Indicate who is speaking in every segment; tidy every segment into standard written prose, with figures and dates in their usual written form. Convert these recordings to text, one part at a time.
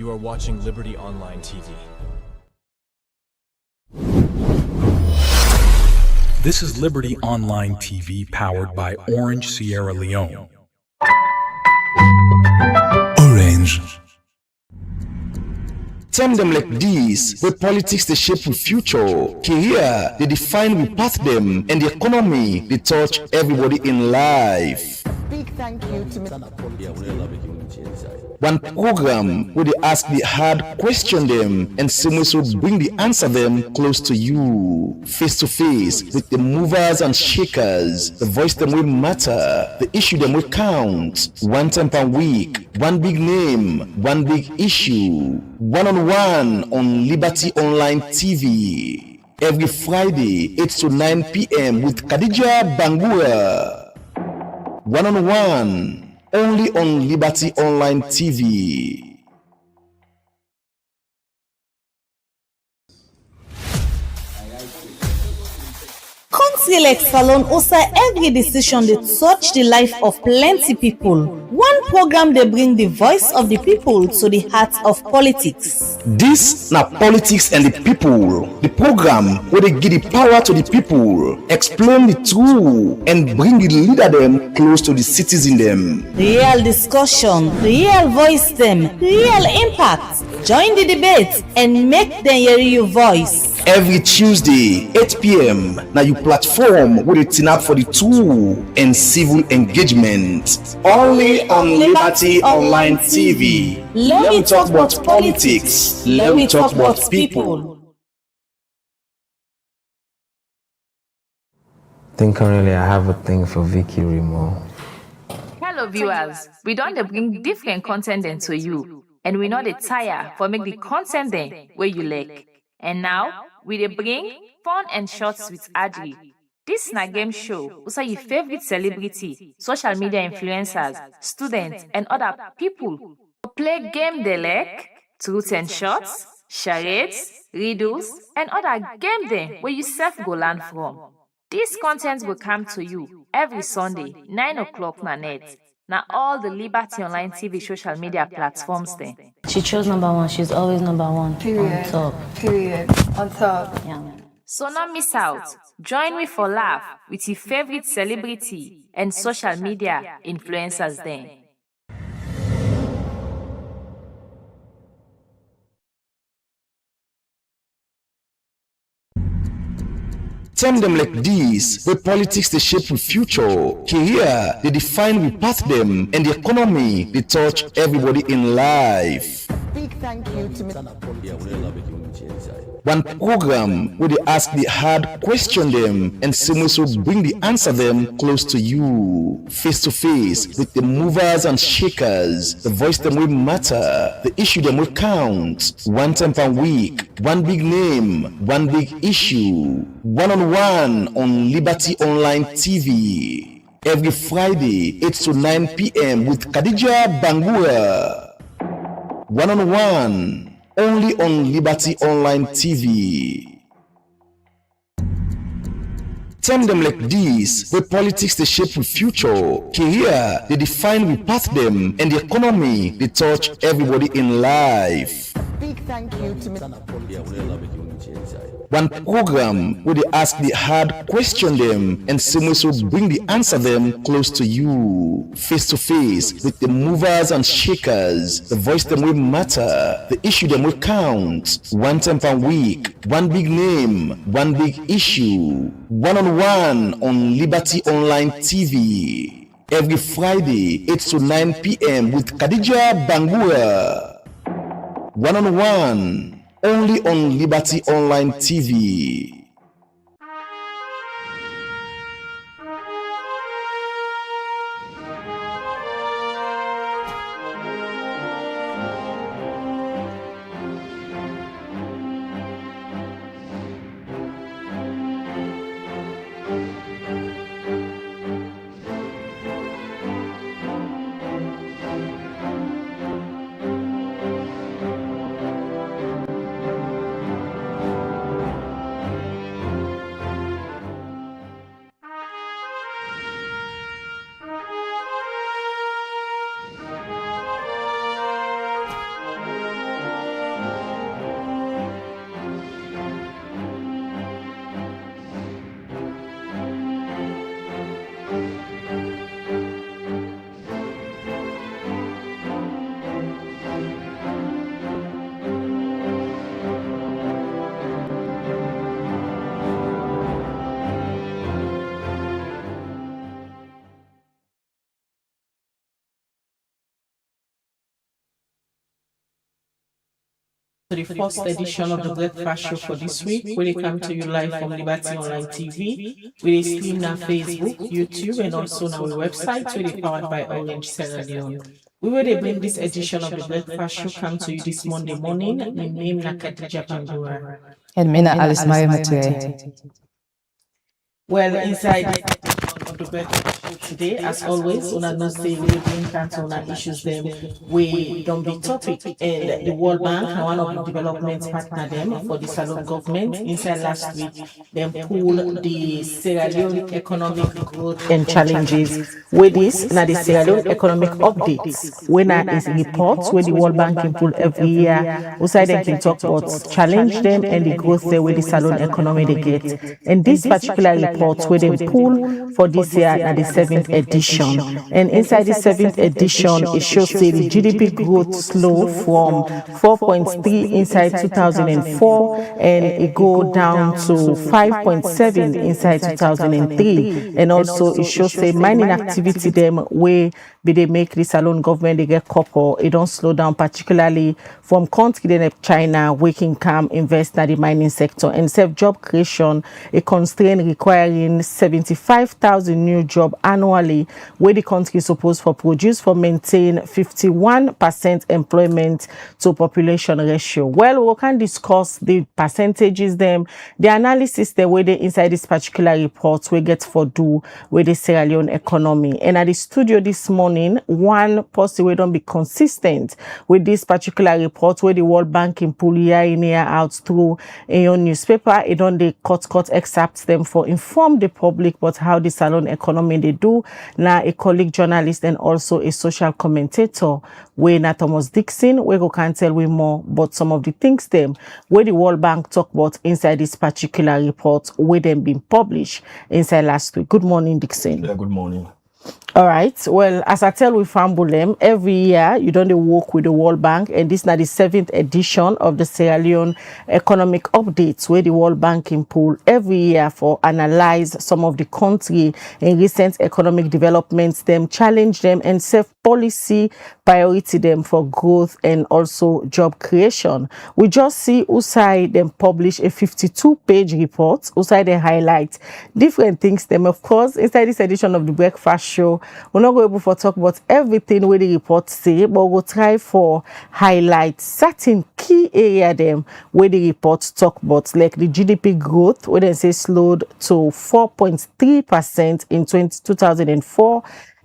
Speaker 1: You are watching Liberty Online TV.
Speaker 2: This is Liberty Online TV powered by Orange Sierra Leone. Orange.
Speaker 3: Term them like this, where politics they shape the future, career they define we path them, and the economy they touch everybody in life.
Speaker 4: Big thank you to Mr.
Speaker 3: One program where they ask the hard question them and someone will bring the answer them close to you, face to face with the movers and shakers. The voice them will matter, the issue them will count. One time per week, one big name, one big issue. One-on-one on Liberty Online TV. Every Friday, 8 to 9 p.m. with Khadija Bangura. One-on-one. Only on Liberty Online TV.
Speaker 5: Council Salon also every decision they touch the life of plenty people. One program they bring the voice of the people to the heart of politics.
Speaker 3: This na politics and the people. The program where they give the power to the people, explain the truth, and bring the leader them close to the citizen them.
Speaker 5: Real discussion, real voice them, real impact. Join the debate and make them hear your voice.
Speaker 3: Every Tuesday, 8 p.m. Now you platform where they turn up for the tool and civil engagement. Only on Liberty Online TV.
Speaker 5: Let me talk about politics. Let me talk about people.
Speaker 6: I think currently I have a thing for Vicky Remo.
Speaker 7: Hello viewers, we don't dey bring different content then to you, and we know the tire for make the content then where you like. And now we dey bring fun and shorts with Adri. This na game show also your favorite celebrity, social media influencers, students, and other people play game they like, truth and shorts, charades, riddles, and other game then where you self go learn from. This content will come to you every Sunday, 9 o'clock na net. Now all the Liberty Online TV social media platforms then.
Speaker 8: She chose number one. She's always number one.
Speaker 4: Period.
Speaker 8: On top.
Speaker 4: Period. On top.
Speaker 8: Yeah, man.
Speaker 7: So not miss out. Join me for laugh with your favorite celebrity and social media influencers then.
Speaker 3: Term them like this, where politics they shape the future, career they define we path them, and the economy they touch everybody in life.
Speaker 4: Big thank you to Mr.
Speaker 3: One program where they ask the hard question them and someone will bring the answer them close to you, face to face with the movers and shakers. The voice them will matter, the issue them will count. One time per week, one big name, one big issue. One-on-one on Liberty Online TV. Every Friday, 8 to 9 p.m. with Khadija Bangura. One-on-one. Only on Liberty Online TV. Term them like this, where politics they shape the future, career they define we path them, and the economy they touch everybody in life.
Speaker 4: Big thank you to Mr.
Speaker 3: One program where they ask the hard question them and someone will bring the answer them close to you, face to face with the movers and shakers. The voice them will matter, the issue them will count. One time per week, one big name, one big issue. One-on-one on Liberty Online TV. Every Friday, 8 to 9 p.m. with Khadija Bangura. One-on-one. Only on Liberty Online TV.
Speaker 9: the first edition of the Breakfast Show for this week, where they come to you live from Liberty Online TV. We stream on Facebook, YouTube, and also on our website, where they powered by Orange Sierra Leone. We will bring this edition of the Breakfast Show come to you this Monday morning. My name is Nakadija Pandura.
Speaker 10: And Mina Alice Maya Matue.
Speaker 9: Well, inside this edition of the Breakfast Show today, as always, on a say we bring cancer on issues them we don't be topic, and the World Bank and one of the development partner them for the Salon government inside last week them pull the Sierra Leone economic growth and challenges with this now the Sierra Leone economic updates when is reports where the World Bank can pull every year outside they can talk about challenge them and the growth there with the Salon economy they get, and this particular report where they pull for this year at the 7th edition, and inside the 7th edition it shows say the GDP growth slow from 4.3 inside 2004 and it go down to 5.7 inside 2003, and also it shows say mining activity them where they make the Salon government they get couple it don't slow down, particularly from country like China we can come invest in the mining sector, and self job creation a constraint requiring 75,000 new job annually where the country is supposed for produce for maintain 51% employment to population ratio. Well, we can discuss the percentages them, the analysis the way they inside this particular report we get for do with the Sierra Leone economy. And at the studio this morning, one person we don't be consistent with this particular report where the World Bank in pull year in year out through a newspaper. It don't they cut excerpts them for inform the public about how the Salon economy they do. Now a colleague journalist and also a social commentator where Thomas Dixon we go can tell we more about some of the things them where the World Bank talk about inside this particular report where them been published inside last week. Good morning, Dixon.
Speaker 3: Yeah, good morning.
Speaker 5: All right. Well, as I tell with Fambulem, every year you don't work with the World Bank, and this is now the 7th edition of the Sierra Leone economic updates where the World Bank can pull every year for analyze some of the country in recent economic developments, them challenge them and set policy priority them for growth and also job creation. We just see USAID them publish a 52-page report. USAID they highlight different things them. Of course, inside this edition of the Breakfast Show, we're not going to talk about everything where the report say, but we'll try for highlight certain key area them where the report talk about, like the GDP growth, where they say slowed to 4.3% in 2004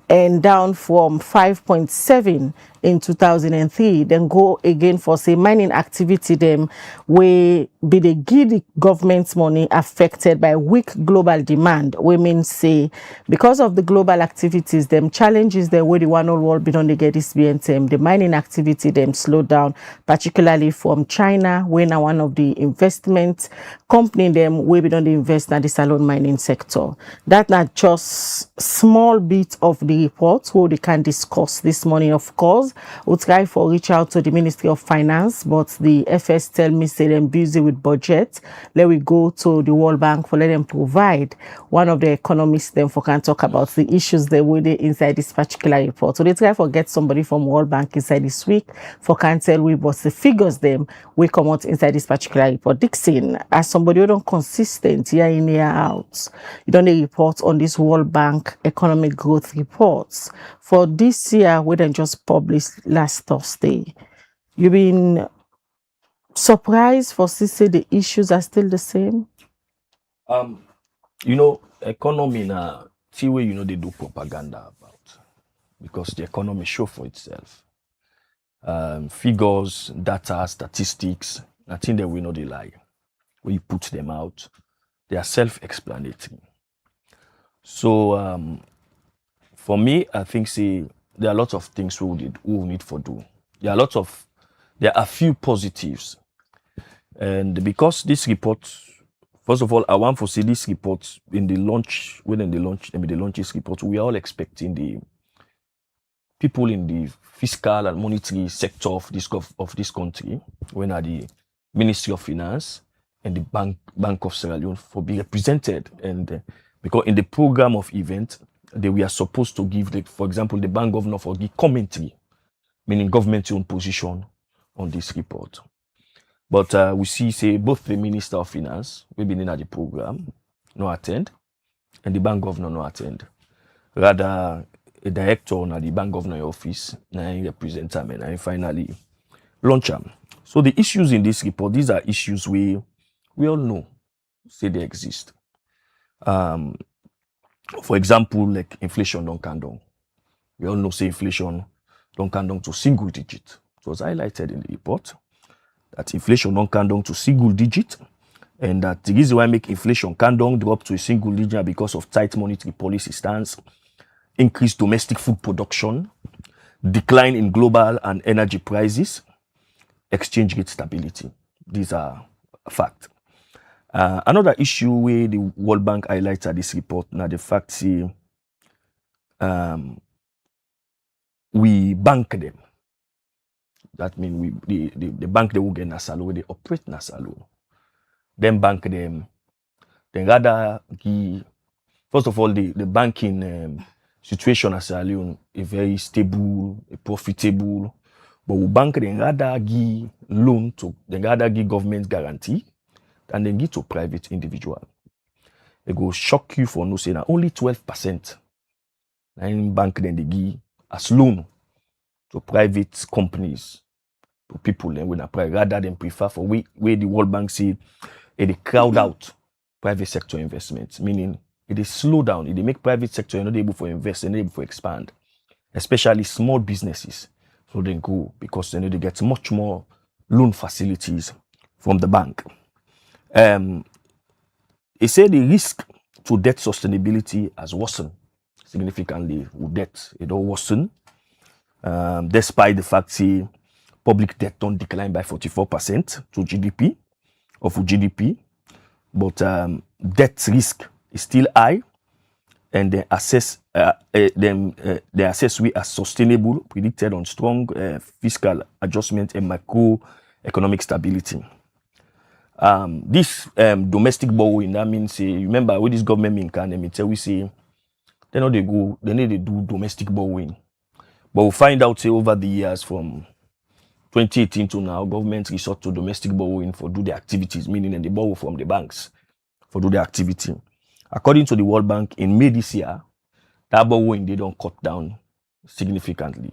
Speaker 5: and down from 5.7 in 2003, then go again for say mining activity them where be the give the government's money affected by weak global demand. We mean say because of the global activities them challenges the way the one whole world be done they get this BNTM, the mining activity them slow down, particularly from China when now one of the investment company them we be done they invest in the Salon mining sector. That not just small bit of the report who they can discuss this morning. Of course, we'll try for reach out to the Ministry of Finance, but the FS tell me say them busy with budget. Let we go to the World Bank for let them provide one of the economists them for can talk about the issues they will they inside this particular report. So they try for get somebody from World Bank inside this week for can tell we what the figures them we come out inside this particular report. Dixon, as somebody who don't consistent year in year out, you don't report on this World Bank economic growth reports for this year we then just published last Thursday. You've been surprised for say the issues are still the same?
Speaker 11: You know, economy now, see where they do propaganda about, because the economy show for itself. Figures, data, statistics, I think that we know they lie. When you put them out, they are self-explanatory. So for me, I think there are lots of things we need to do. There are a few positives. And because this report, first of all, I want to see this report when they launch this report, we are all expecting the people in the fiscal and monetary sector of this country, when are the Ministry of Finance and the Bank of Sierra Leone for be represented. And because in the program of event, we are supposed to give, for example, the bank governor for the commentary, meaning government's own position on this report. But we see, say, both the Minister of Finance, we been in at the program, no attend, and the bank governor no attend. Rather, a director na the bank governor office, na he represent them, and he finally launch them. So the issues in this report, these are issues we all know, say they exist. For example, like inflation don't come down. We all know, say, inflation don't come down to single digit. It was highlighted in the report that inflation don't come down to single digit, and that the reason why make inflation come down drop to a single digit because of tight monetary policy stance, increased domestic food production, decline in global and energy prices, exchange rate stability. These are facts. Another issue where the World Bank highlights at this report now the fact say we bank them. That means the bank they will get Nasalo, they operate Nasalo. Then bank them. Then rather first of all the banking situation as Sierra Leone a very stable, a profitable. But we bank them rather give loan to then rather give government guarantee and then give to private individual. It go shock you for no saying only 12%. And bank then they give as loan to private companies, to people then when apply rather than prefer for where the World Bank say they crowd out private sector investments, meaning it is slow down, it make private sector not able to invest and able to expand, especially small businesses. So they go because they get much more loan facilities from the bank. They say the risk to debt sustainability has worsened significantly. With debt, it all worsen. Despite the fact that public debt don't decline by 44% to GDP, but debt risk is still high, and they assess we as sustainable, predicted on strong fiscal adjustment and macroeconomic stability. This domestic borrowing, that means remember what this government mean can they tell we say they need to do domestic borrowing. But we'll find out say over the years from 2018 to now, government resort to domestic borrowing for do the activities, meaning they borrow from the banks for do the activity. According to the World Bank, in May this year, that borrowing they don't cut down significantly.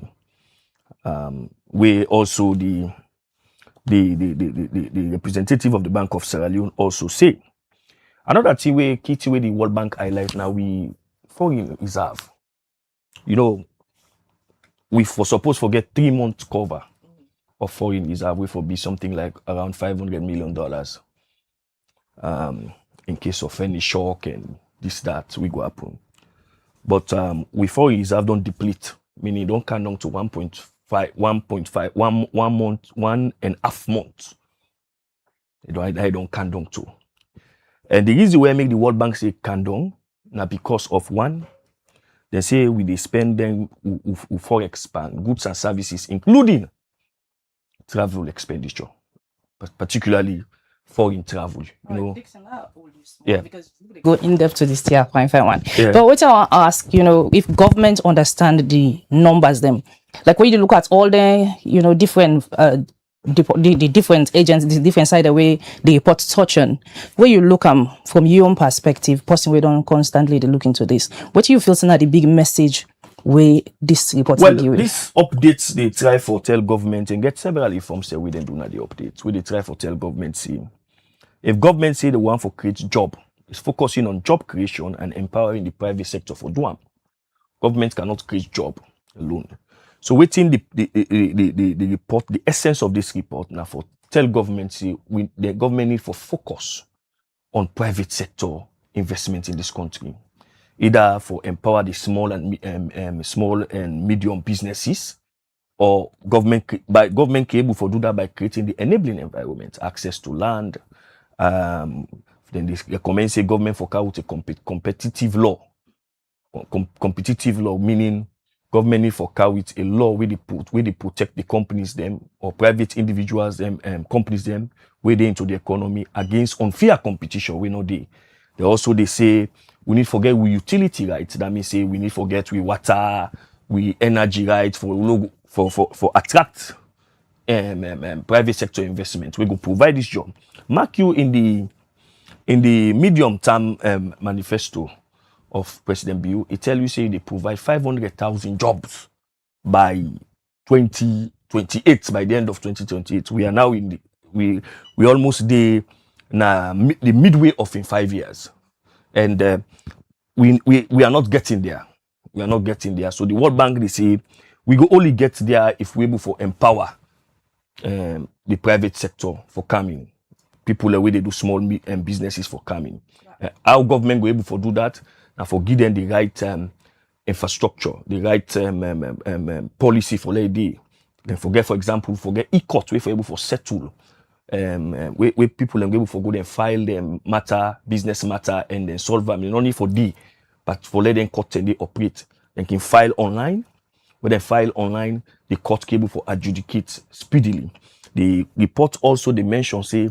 Speaker 11: Where also the representative of the Bank of Sierra Leone also say another thing where the World Bank highlight now we foreign reserve. You know, we for suppose forget 3 months cover of foreign reserve, we for be something like around $500 million. In case of any shock and this, that, we go happen. But we foreign reserve don't deplete, meaning don't come down to 1.5 months. They don't come down to. And the reason why I make the World Bank say come down, now because of one, they say they spend them for expand goods and services, including travel expenditure, particularly foreign travel. You know, yeah.
Speaker 10: Go in depth to this tier, fine one.
Speaker 11: Yeah.
Speaker 10: But what I want to ask, if government understand the numbers, them like when you look at all the different the different agents, the different side the way they report touching, where you look from your own perspective, person we don't constantly they look into this. What do you feel is the big message where this report
Speaker 11: well,
Speaker 10: give?
Speaker 11: These updates they try for tell government and get several reforms say we then do not the updates. Where they try for tell government see if government say the one for create job is focusing on job creation and empowering the private sector for doing. Government cannot create job alone. So within the report, the essence of this report now for tell government say the government need for focus on private sector investment in this country, either for empower the small and medium businesses, or government able for do that by creating the enabling environment, access to land. Then they recommend say government for with a competitive law, competitive law meaning government need for with a law where they protect the companies them or private individuals them companies them where they into the economy against unfair competition. We know they also they say we need forget we utility rights. That means say we need forget we water, we energy rights for attract private sector investment. We go provide this job. Mark you in the medium term manifesto of President Biu, it tell you say they provide 500,000 jobs by 2028. By the end of 2028, we are now in the we almost the midway of in 5 years, and we are not getting there. We are not getting there. So the World Bank, they say we go only get there if we're able to empower the private sector for coming. People the way they do small businesses for coming. Our government go able to do that and for give them the right infrastructure, the right policy for let day. Then forget, for example, forget e-court we for able for settle. Where people are able for go and file them matter, business matter, and then solve them. Not only for D, but for let them court and they operate. They can file online. When they file online, the court cable for adjudicate speedily. The report also they mention say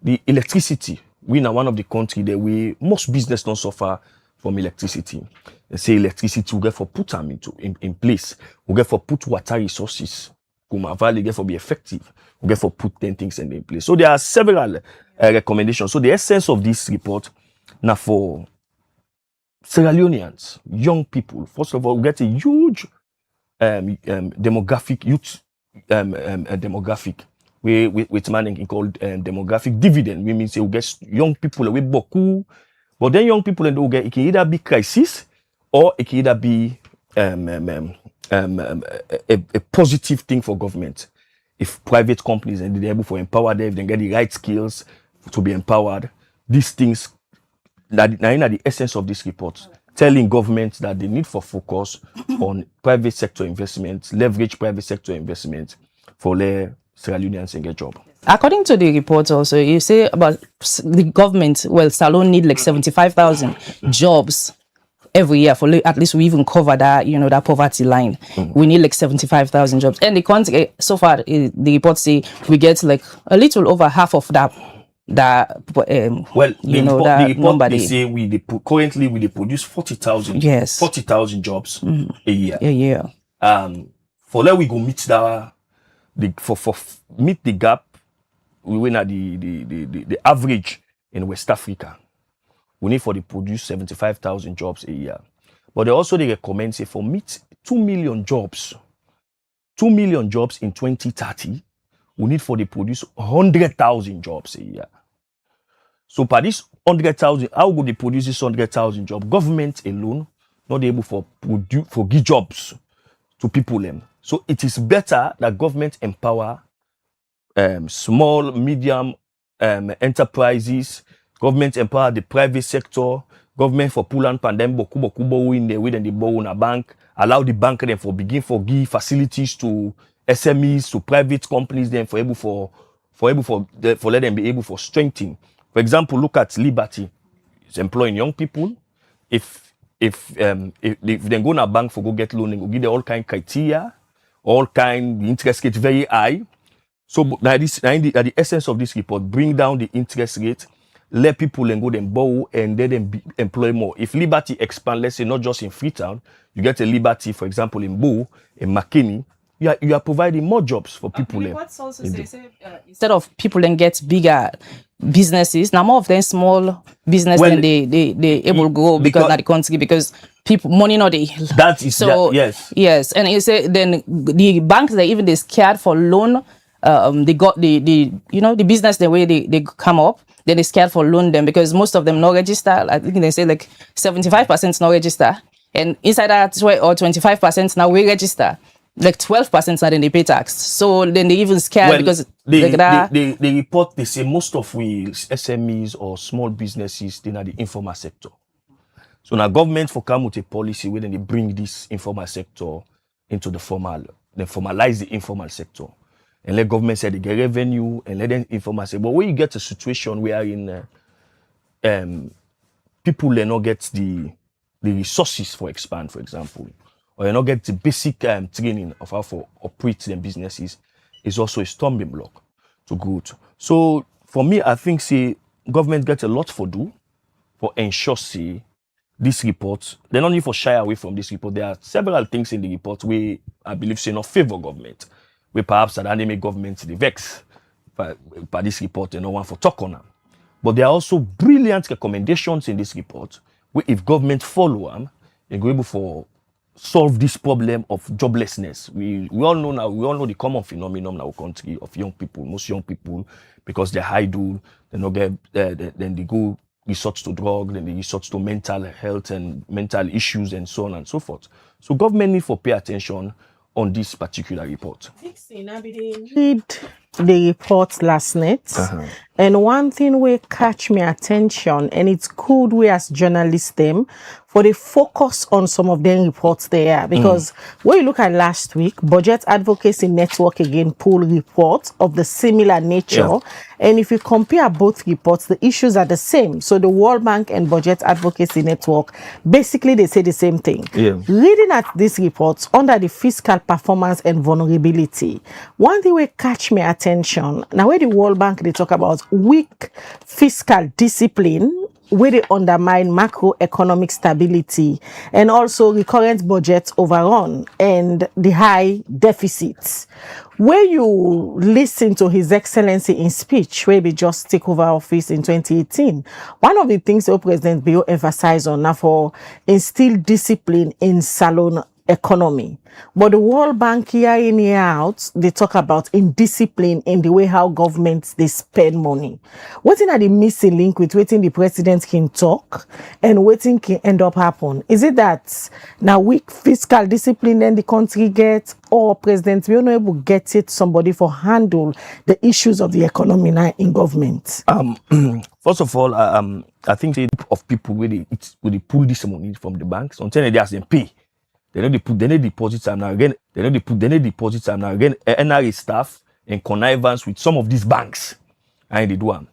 Speaker 11: the electricity. We are one of the country that we most business don't suffer from electricity. They say electricity will get for put them in place. We get for put water resources. Valley get for be effective. We get for put 10 things in place. So there are several recommendations. So the essence of this report now for Sierra Leoneans, young people. First of all, we get a huge demographic youth demographic with manning called demographic dividend. We mean say we get young people with beaucoup, but then young people and get it can either be crisis or it can either be a positive thing for government. If private companies and they're able to empower them, if they get the right skills to be empowered, these things that are the essence of this report, telling governments that they need for focus on private sector investment, leverage private sector investment for their Sierra Leoneans and get job.
Speaker 10: According to the report also, you say about the government, well, Salone need like 75,000 jobs every year for at least we even cover that, that poverty line. We need like 75,000 jobs. And the country, so far, the report say we get like a little over half of that. The
Speaker 11: report they say currently we produce 40,000 jobs a year. For that we go meet meet the gap, we win at the average in West Africa. We need for the produce 75,000 jobs a year. But they recommend say for meet 2 million jobs in 2030, we need for the produce 100,000 jobs a year. So for this 100,000, how would they produce this 100,000 jobs? Government alone not able for give jobs to people them. So it is better that government empower small, medium enterprises. Government empower the private sector. Government for pull and pandem boku in the way then they borrow in a bank. Allow the bank then for begin for give facilities to SMEs, to private companies then for let them be able for strengthening. For example, look at Liberty. It's employing young people. If they go in a bank for go get loan, they go give them all kind criteria, all kind the interest rate very high. So the essence of this report, bring down the interest rate, let people then go then borrow and let them employ more. If Liberty expand, let's say not just in Freetown, you get a Liberty, for example, in Bo, in McKinney, you are providing more jobs for people.
Speaker 10: Instead of people then get bigger businesses, now more of them small business than they able to go because not the country because people money not they.
Speaker 11: That is so
Speaker 10: yes, and you say then the banks they scared for loan. They got the business the way they come up. Then they scared for loan them because most of them no register. I think they say like 75% no register, and inside that or 25% now we register. Like 12% now then they pay tax. So then they even scared because
Speaker 11: the report they say most of we SMEs or small businesses they are the informal sector. So now government for come with a policy where then they bring this informal sector into the formal, they formalize the informal sector. And let government say they get revenue and let them informal sector. But when you get a situation where people they not get the resources for expand, for example, or you not get the basic training of how to operate them businesses, is also a stumbling block to growth. So for me, I think government gets a lot for do for ensure this report. They don't need for shy away from this report. There are several things in the report where I believe not favor government. We perhaps that make government the vex by this report and no one for talk on them. But there are also brilliant recommendations in this report where if government follow them, they go able for solve this problem of joblessness. We all know now, we all know the common phenomenon in our country of young people, most young people, because they're idle, they not get, then they go resort to drug, then they resort to mental health and mental issues and so on and so forth. So government need to pay attention on this particular report.
Speaker 5: Read the report last night, and one thing will catch my attention, and it's good we as journalists them for the focus on some of them reports there, because when you look at last week, Budget Advocacy Network again pulled reports of the similar nature, and if you compare both reports, the issues are the same. So the World Bank and Budget Advocacy Network, basically they say the same thing. Reading at these reports under the fiscal performance and vulnerability, one thing will catch my attention. Now where the World Bank, they talk about weak fiscal discipline, where they undermine macroeconomic stability, and also recurrent budget overrun and the high deficits. Where you listen to His Excellency in speech, where he just took over office in 2018, one of the things that President Bio emphasized on now for instill discipline in salon economy. But the World Bank here in here out, they talk about indiscipline in the way how governments they spend money. What are the missing link with waiting the president can talk and waiting can end up happen? Is it that now weak fiscal discipline then the country gets, or President we are not able to get it somebody for handle the issues of the economy now in government?
Speaker 11: First of all, I think the of people where they pull this money from the banks until they ask them pay. They don't deposit time now again. They don't deposit time now again. NRA staff in connivance with some of these banks, and they do one.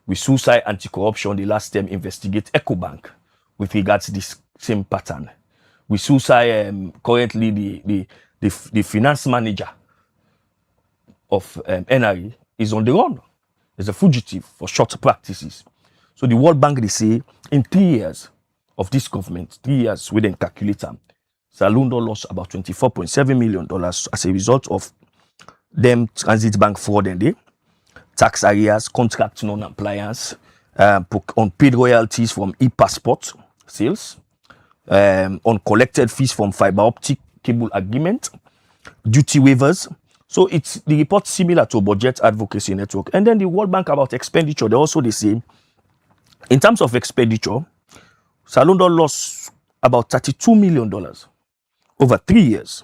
Speaker 11: With Suicide Anti-Corruption, the last time investigate EcoBank with regards to this same pattern. With Suicide, currently the finance manager of NRA is on the run. Is a fugitive for short practices. So the World Bank, they say in 3 years of this government, 3 years we then calculate them. Salundo lost about $24.7 million as a result of them transit bank fraud and they tax arrears, contract non-compliance, unpaid royalties from e-passport sales, uncollected fees from fiber optic cable agreement, duty waivers. So it's the report similar to Budget Advocacy Network. And then the World Bank about expenditure, they also they say in terms of expenditure, Salundo lost about $32 million over 3 years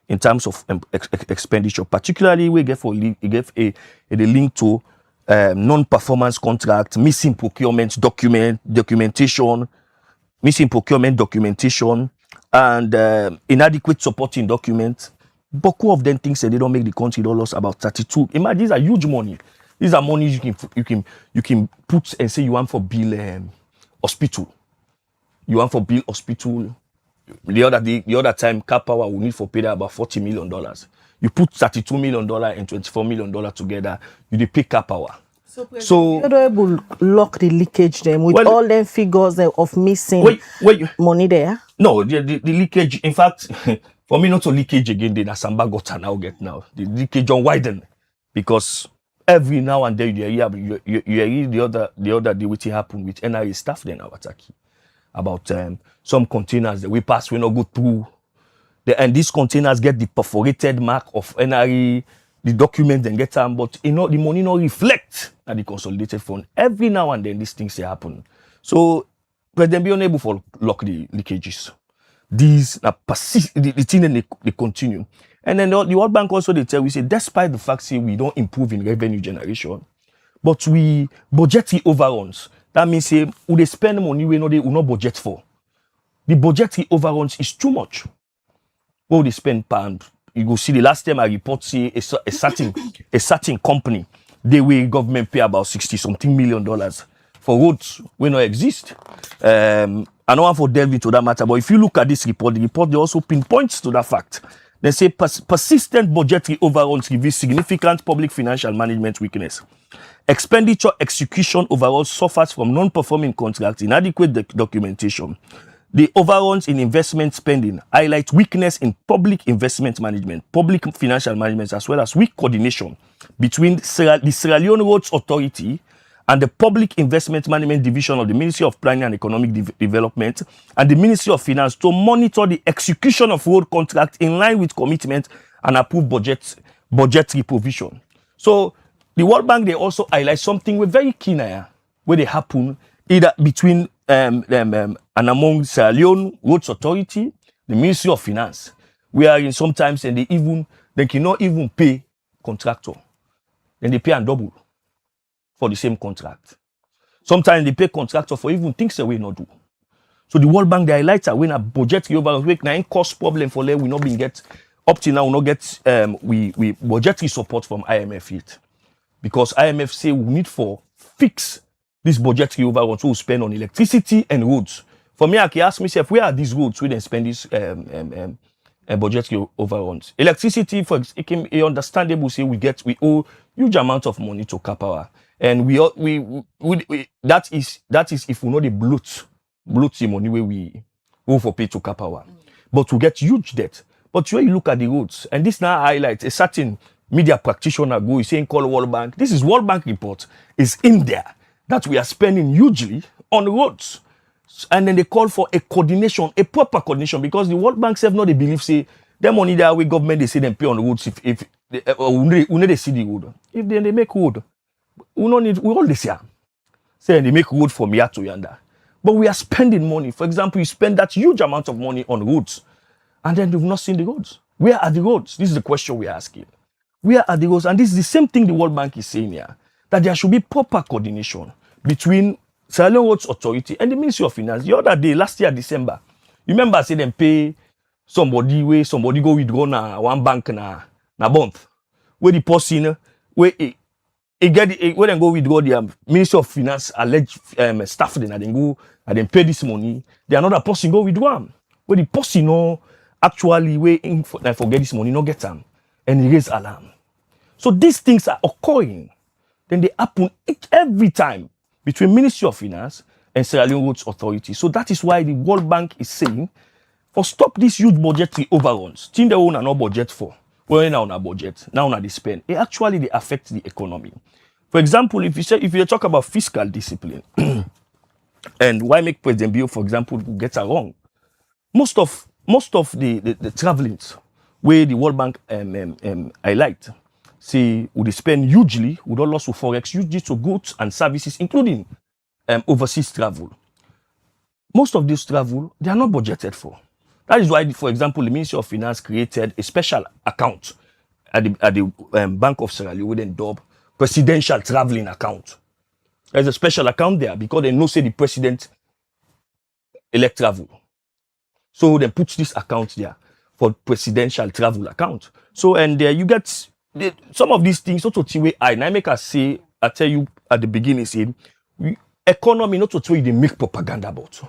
Speaker 11: in terms of expenditure. Particularly, we gave a link to non-performance contract, missing procurement documentation, and inadequate supporting documents. Beaucoup of them things that they don't make the country lost about 32. Imagine these are huge money. These are money you can put and say you want for bill hospital. You want for bill hospital. The other time, Cap Power will need for pay about $40 million. You put $32 million and $24 million together, you pay Cap Power. So
Speaker 5: you're able to lock the leakage them with all them figures of missing money there.
Speaker 11: No, the leakage. In fact, for me not to leakage again, the Samba got now get now the leakage on widen because every now and then you hear the other day what happened with NRA staff then our attack. About some containers that we pass, we not go through. And these containers get the perforated mark of NRE, the document then get them, but the money not reflect at the consolidated fund. Every now and then these things happen. So President be unable to lock the leakages. These are persist, the thing and they continue. And then the World Bank also they tell we say despite the fact say we don't improve in revenue generation, but we budgetary overruns. That means say we they spend money we know they will not budget for. The budgetary overruns is too much. What they spend pound? You go see the last time I report say a certain company they will government pay about $60-something million for roads we not exist. I don't want to delve into that matter, but if you look at this report, the report they also pinpoints to that fact. They say persistent budgetary overruns reveal significant public financial management weakness. Expenditure execution overall suffers from non-performing contracts, inadequate documentation, The overruns in investment spending highlight weakness in public investment management, public financial management, as well as weak coordination between the Sierra Leone Roads Authority and the Public Investment Management Division of the Ministry of Planning and Economic Development and the Ministry of Finance to monitor the execution of road contracts in line with commitment and approved budgetary provision. So the World Bank, they also highlight something we're very keen on, where they happen either between and among Sierra Leone Roads Authority, the Ministry of Finance, wherein sometimes and they cannot even pay contractor. Then they pay and double for the same contract. Sometimes they pay contractor for even things that we not do. So the World Bank, they highlight that when a budgetary overwork now cost problem for them, we not been get up till now, we not get we budgetary support from IMF yet. Because IMF say we need for fix this budgetary overrun to spend on electricity and roads. For me, I can ask myself, where are these roads where they spend these budgetary overruns? Electricity, for it can be understandable, say we owe huge amount of money to Kapawa. And that is if we know the bloat the money where we go for pay to Kapawa. But we get huge debt. But when you look at the roads, and this now highlights a certain media practitioner go is saying call World Bank. This is World Bank report is in there that we are spending hugely on roads. And then they call for a coordination, a proper coordination, because the World Bank self not they believe say the money that we government they say them pay on the roads if we need to see the road. If they make road, we all this year. Say they make road from here to yonder. But we are spending money. For example, you spend that huge amount of money on roads, and then you've not seen the roads. Where are the roads? This is the question we are asking. Where are the roads? And this is the same thing the World Bank is saying here, that there should be proper coordination between Sierra Leone Roads Authority and the Ministry of Finance. The other day, last year, December, you remember I said them pay somebody go withdraw na one bank na bond. Where the person, where when they go withdraw the Ministry of Finance alleged staff, then go and then pay this money. The another person go withdraw them. Where the person no actually waiting forget this money, no get them. And he raise alarm. So these things are occurring. Then they happen every time between Ministry of Finance and Sierra Leone Roads Authority. So that is why the World Bank is saying, for stop these huge budgetary overruns. Things they own are no budget for. Well, now on a budget, now on they spend. It actually they affect the economy. For example, if you talk about fiscal discipline, and why make President Bio, for example, get it wrong? Most of the traveling where the World Bank highlight, say would they spend hugely, would all loss to forex, hugely to goods and services, including overseas travel. Most of this travel, they are not budgeted for. That is why, for example, the Ministry of Finance created a special account at the Bank of Sierra Leone, then dubbed Presidential Traveling Account. There's a special account there because they know say the president elect travel. So they put this account there for presidential travel account. So and you get some of these things not to way I make us say, I tell you at the beginning, say economy not to way they make propaganda about.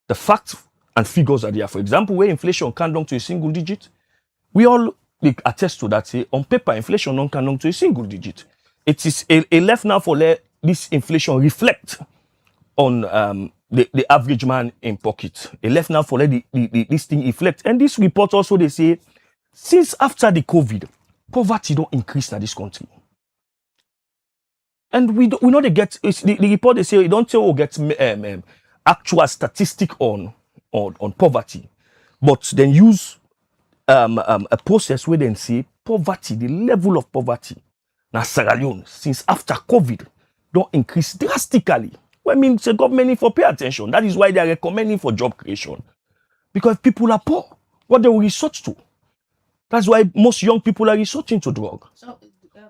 Speaker 11: The facts and figures are there. For example, where inflation can down to a single digit, we all attest to that. Say on paper, inflation don't come down to a single digit. It is a left now for this inflation reflect on the average man in pocket. A left now for this thing reflect. And this report also they say since after the COVID, poverty don't increase in this country. And we know they get the report they say you don't tell or get actual statistic on poverty, but then use a process where they say poverty, the level of poverty now Sierra Leone since after COVID don't increase drastically. Well, I mean, the government need for pay attention. That is why they are recommending for job creation. Because people are poor, what they will resort to. That's why most young people are resorting to drug. So,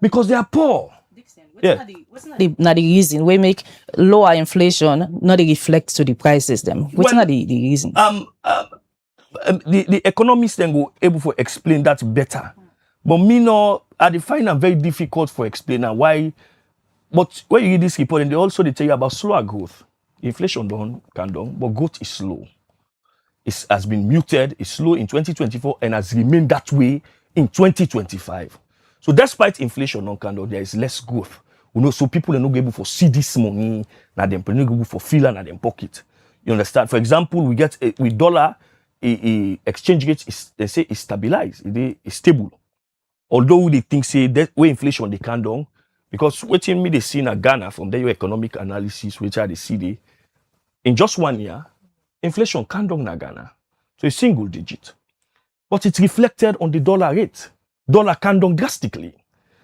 Speaker 11: because they are poor.
Speaker 10: What's not the reason we make lower inflation not reflect to the prices them? What's not the reason?
Speaker 11: The economists then go able to explain that better. But me no, I find it very difficult for explaining why. But when you read this report, and they also tell you about slower growth. Inflation can down, but growth is slow. It has been muted, it's slow in 2024 and has remained that way in 2025. So despite inflation non can down, there is less growth. So people are not able to see this money, not them able for feel and them pocket. You understand? For example, we get with dollar, exchange rate is, they say, is stabilized, it is stable. Although they think say that where inflation they can down, because waiting me they see in Ghana from their economic analysis, which are the CD, in just 1 year, inflation can down in Ghana to a single digit. But it's reflected on the dollar rate. Dollar can down drastically.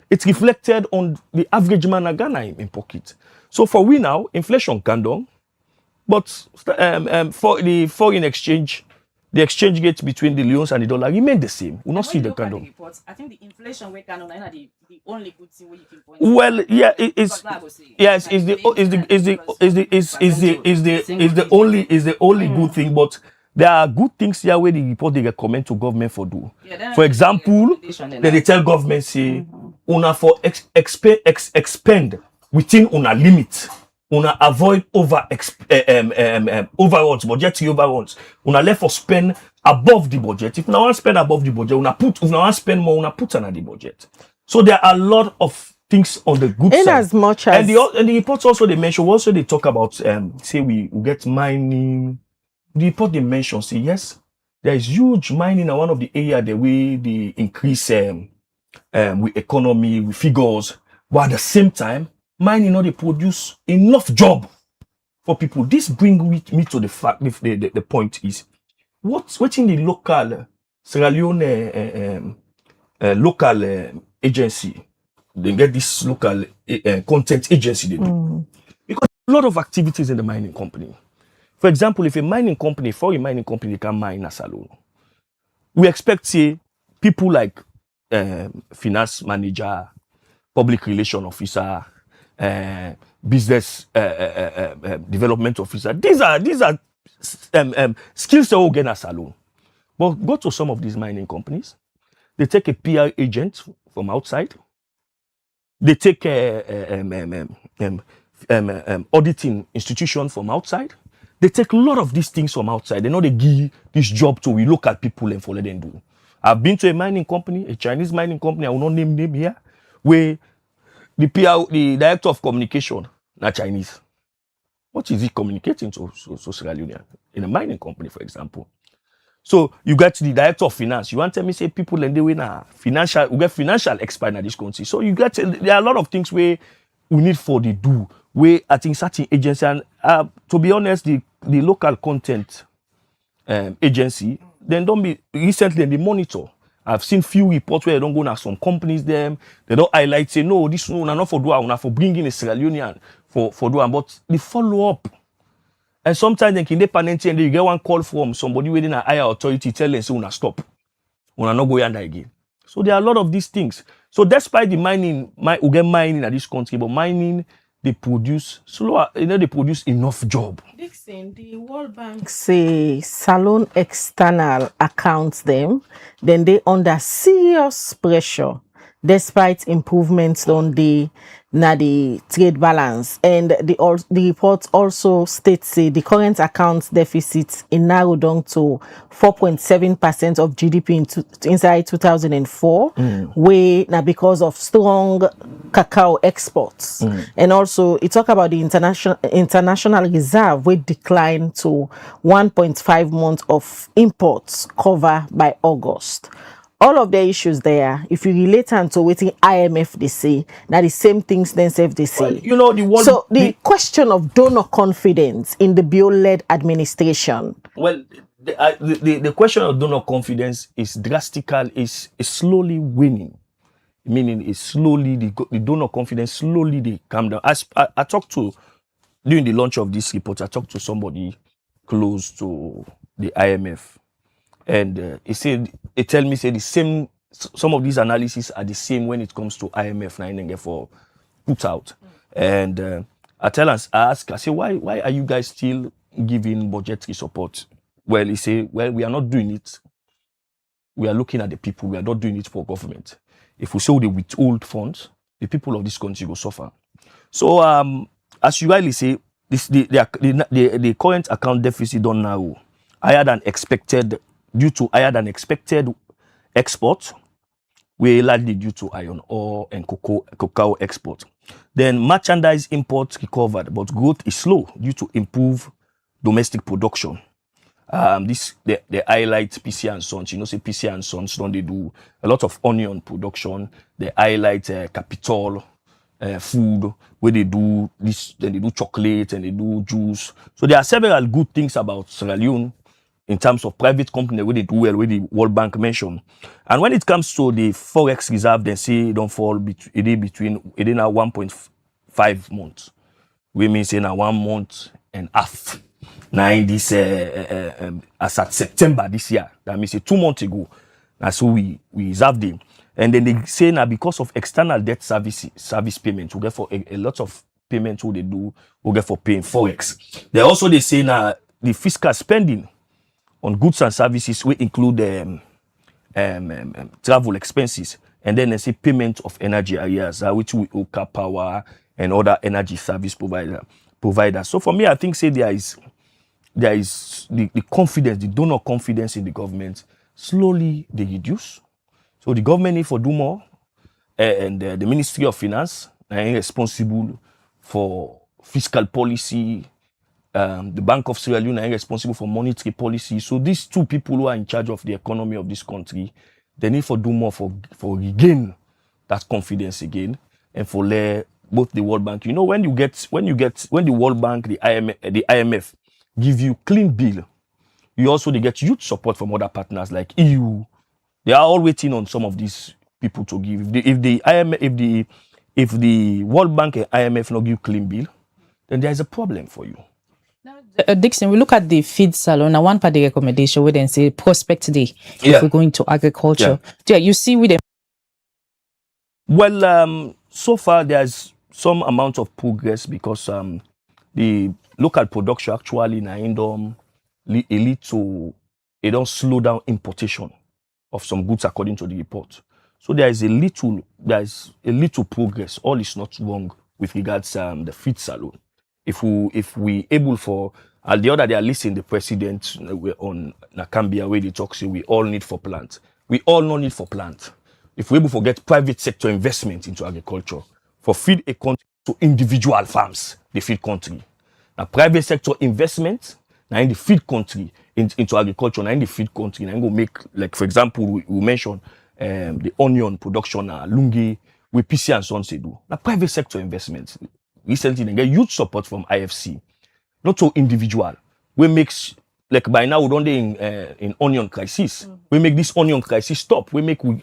Speaker 11: It's reflected on the average man in Ghana in pocket. So for we now, inflation can down, but for the foreign exchange, the exchange rate between the Leones and the dollar remain the same. We'll not see the kind of.
Speaker 10: I think the inflation we can on the only good thing where you can point.
Speaker 11: Well, yeah, it's yes, is the only good thing, but there are good things here where the report they recommend to government for do.
Speaker 10: Yeah,
Speaker 11: for example, then they tell government say una for expend within una limit. Una avoid overruns, budgetary overruns. Una left for spend above the budget. If una want spend above the budget, una put. If una want spend more, una put under the budget. So there are a lot of things on the good
Speaker 5: in
Speaker 11: side.
Speaker 5: As much as
Speaker 11: and the reports also they mention. Also they talk about say we get mining. The report they mention say yes, there is huge mining in one of the area the way they increase with economy with figures, but at the same time. Mining not they produce enough job for people. This brings me to the fact. The point is, what's in the local Sierra Leone local agency? They get this local content agency they do because a lot of activities in the mining company. For example, if a mining company, for a mining company, they can mine a salon, we expect say people like finance manager, public relation officer. Business development officer. These are skills that will get us alone. But go to some of these mining companies. They take a PR agent from outside. They take auditing institution from outside. They take a lot of these things from outside. They know they give this job to we local people and for let them do. I've been to a mining company, a Chinese mining company. I will not name them here, where the director of communication, not Chinese. What is he communicating to Sierra Leone in a mining company, for example? So you get the director of finance. You want to tell me say people and they win financial, we get financial expert in this country. So you get there are a lot of things where we need for the do. Where I think certain agency and to be honest, the local content agency, then don't be recently they monitor. I've seen few reports where they don't go now some companies them, they don't highlight, say, no, this one not for do, not for bringing a Sierra Leonean for do, but they follow up. And sometimes they can and you get one call from somebody within a higher authority telling say una stop. Una not go yonder again. So there are a lot of these things. So despite the mining, we get mining in this country, but mining they produce slower, they produce enough job.
Speaker 5: Dixon, the World Bank say salon external accounts them, then they under serious pressure despite improvements on the trade balance. And the report also states the current account deficit in narrowed down to 4.7% of GDP inside 2004, where now because of strong cacao exports. And also it talk about the international reserve which declined to 1.5 months of imports covered by August. All of the issues there, if you relate them to what the IMF they say, now the same things themselves they say.
Speaker 11: Well, you know
Speaker 5: the question of donor confidence in the bio-led administration.
Speaker 11: Well, the question of donor confidence is drastical, is slowly winning. Meaning is slowly the donor confidence slowly they come down. As I talked to during the launch of this report, I talked to somebody close to the IMF. And he tell me say the same. Some of these analyses are the same when it comes to IMF and for put out. And I say why are you guys still giving budgetary support? Well, he say we are not doing it. We are looking at the people. We are not doing it for government. If we say they withhold funds, the people of this country will suffer. So as you rightly say, the current account deficit don't narrow higher than expected. Due to higher than expected exports, we largely due to iron ore and cacao export. Then merchandise imports recovered, but growth is slow due to improved domestic production. They highlight PC and Sons. You know, say PC and Sons don't they do a lot of onion production. They highlight Capital food where they do this, then they do chocolate and they do juice. So there are several good things about Sierra Leone in terms of private company where they do well, where the World Bank mentioned. And when it comes to the forex reserve, they say it don't fall between now 1.5 months. We mean say now 1 month and half. Now in this as at September this year, that means 2 months ago. That's so we reserved them. And then they say now because of external debt service payments, we get for a lot of payments who they do, we get for paying forex. They say now the fiscal spending on goods and services will include travel expenses, and then they say payment of energy areas, which we owe Power and other energy service providers. So for me, I think say there is the confidence, the donor confidence in the government slowly they reduce. So the government need for do more, and the Ministry of Finance are responsible for fiscal policy. The Bank of Sierra Leone are responsible for monetary policy. So these two people who are in charge of the economy of this country, they need for do more for regain that confidence again, and for both the World Bank. You know, when the World Bank, the IMF give you clean bill, you also they get huge support from other partners like EU. They are all waiting on some of these people to give. If the World Bank and IMF not give clean bill, then there is a problem for you.
Speaker 10: Dixon, we look at the feed salon. Now, one part of the recommendation where they say prospect day if we go into agriculture. Yeah, you see with them.
Speaker 11: Well, so far there's some amount of progress because the local production actually it don't slow down importation of some goods according to the report. So there is a little progress. All is not wrong with regards the feed salon. If we able for the other day I listened the president on Nakambia where they talk say we all need for plant. We all no need for plant. If we able to get private sector investment into agriculture for feed a country to individual farms, the feed country. Now private sector investment now in the feed country into agriculture, now in the feed country, now go make, like for example, we mentioned the onion production, Lungi, with PC and Sons they do. Now private sector investment. Recently they get huge support from IFC. Not so individual. We makes like by now we don't in onion crisis. We make this onion crisis stop. We don't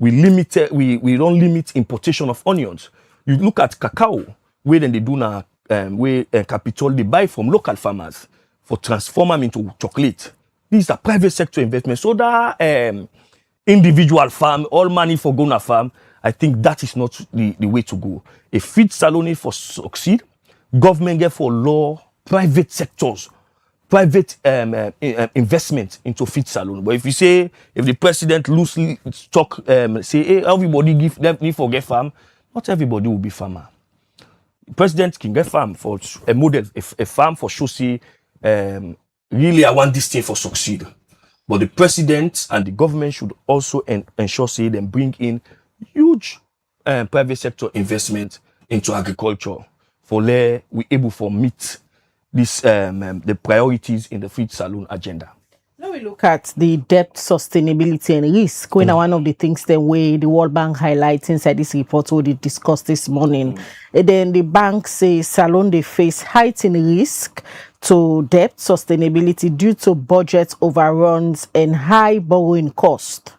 Speaker 11: limit importation of onions. You look at cacao, where then they do now where capital they buy from local farmers for transform them into chocolate. These are private sector investments. So that individual farm, all money for going to farm, I think that is not the way to go. A feed salon for succeed, government get for law, private sectors, private investment into feed salon. But if you say, if the president loosely talk, say, hey, everybody need for get farm, not everybody will be farmer. The president can get farm for a model, a farm for show say, really I want this thing for succeed. But the president and the government should also ensure say them bring in huge private sector investment into agriculture for we able for meet this the priorities in the feed salon agenda.
Speaker 5: Now we look at the debt sustainability and risk. When one of the things the way the World Bank highlights inside this report we discussed this morning. And then the bank says salon they face heightened risk to debt sustainability due to budget overruns and high borrowing cost.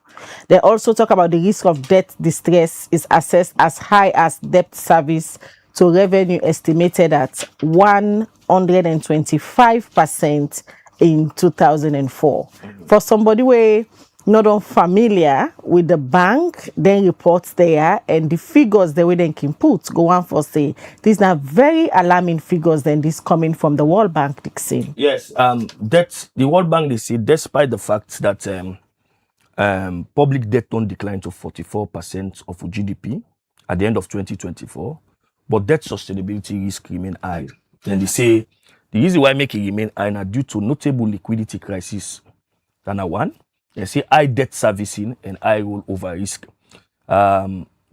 Speaker 5: They also talk about the risk of debt distress is assessed as high as debt service to revenue estimated at 125% in 2004. For somebody who not unfamiliar with the bank, then reports there and the figures the way they can put go on for say these are very alarming figures than this coming from the World Bank, Dixon.
Speaker 11: Yes, the World Bank they say despite the fact that public debt don't decline to 44% of GDP at the end of 2024, but debt sustainability risk remain high. Then they say the reason why make it remain high are due to notable liquidity crisis. One, they say high debt servicing and high rollover risk.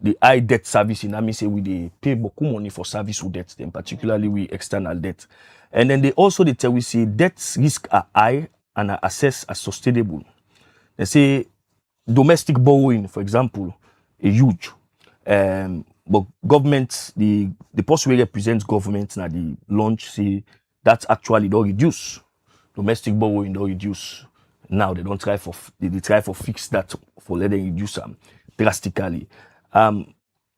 Speaker 11: the high debt service in mean say we they pay beaucoup money for service with debt, then particularly with external debt. And then they also they tell we say debt risk are high and are assessed as sustainable. They say domestic borrowing, for example, is huge. But government, the post way represents government now the launch say that actually don't reduce. Domestic borrowing don't reduce. Now they don't try for they try for fix that for let them reduce them drastically.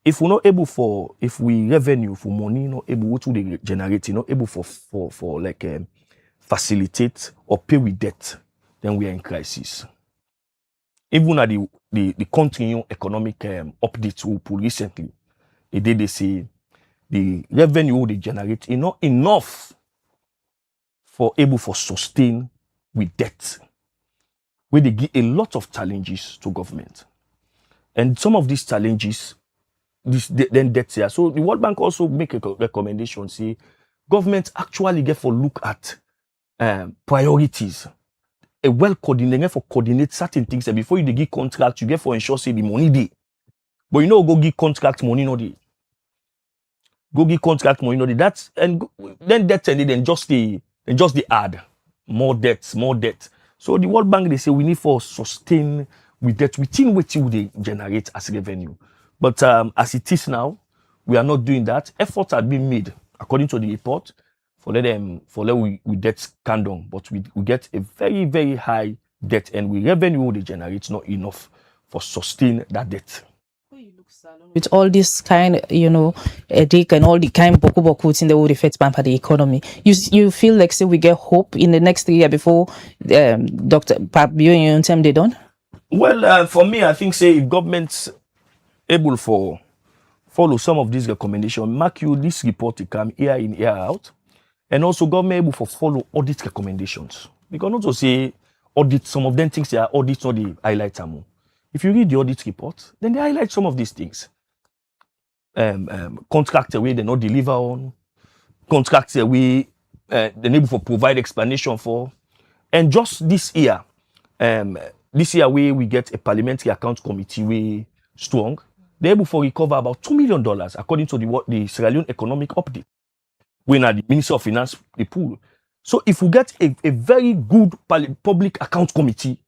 Speaker 11: If we're not able for if we revenue for money not able what would they generate not able for like facilitate or pay with debt, then we are in crisis. Even at the continuing economic updates we put recently, they say the revenue they generate is not enough for able for sustain with debt, where they give a lot of challenges to government. And some of these challenges, then debt here. So the World Bank also make a recommendation, say government actually get for look at priorities. A well coordinated for coordinate certain things. And before you give contract, you get for ensure say the money day. But you know go give contract money no day. Go give contract money no day. That's and then debt and then just the add more debt. So the World Bank they say we need for sustain with debt within which they generate as revenue. But as it is now, we are not doing that. Efforts have been made according to the report for we debt come down, but we get a very, very high debt, and we revenue they generate not enough for sustain that debt.
Speaker 10: With all this kind, headache and all the kind boku in the would affect by the economy. You feel like say we get hope in the next 3 years before Dr. Pabio time they done?
Speaker 11: Well, for me, I think say if government's able for follow some of these recommendations, mark you this report to come year in, year out. And also government able for follow audit recommendations. Because not to say audit, some of them things they are audit not the highlight more. If you read the audit report, then they highlight some of these things. Contract away they not deliver on, contracts away they able for provide explanation for. And just this year we get a parliamentary account committee way strong. They're able to recover about $2 million according to the Sierra Leone economic update. When at the Ministry of Finance the pool. So if we get a very good public account committee,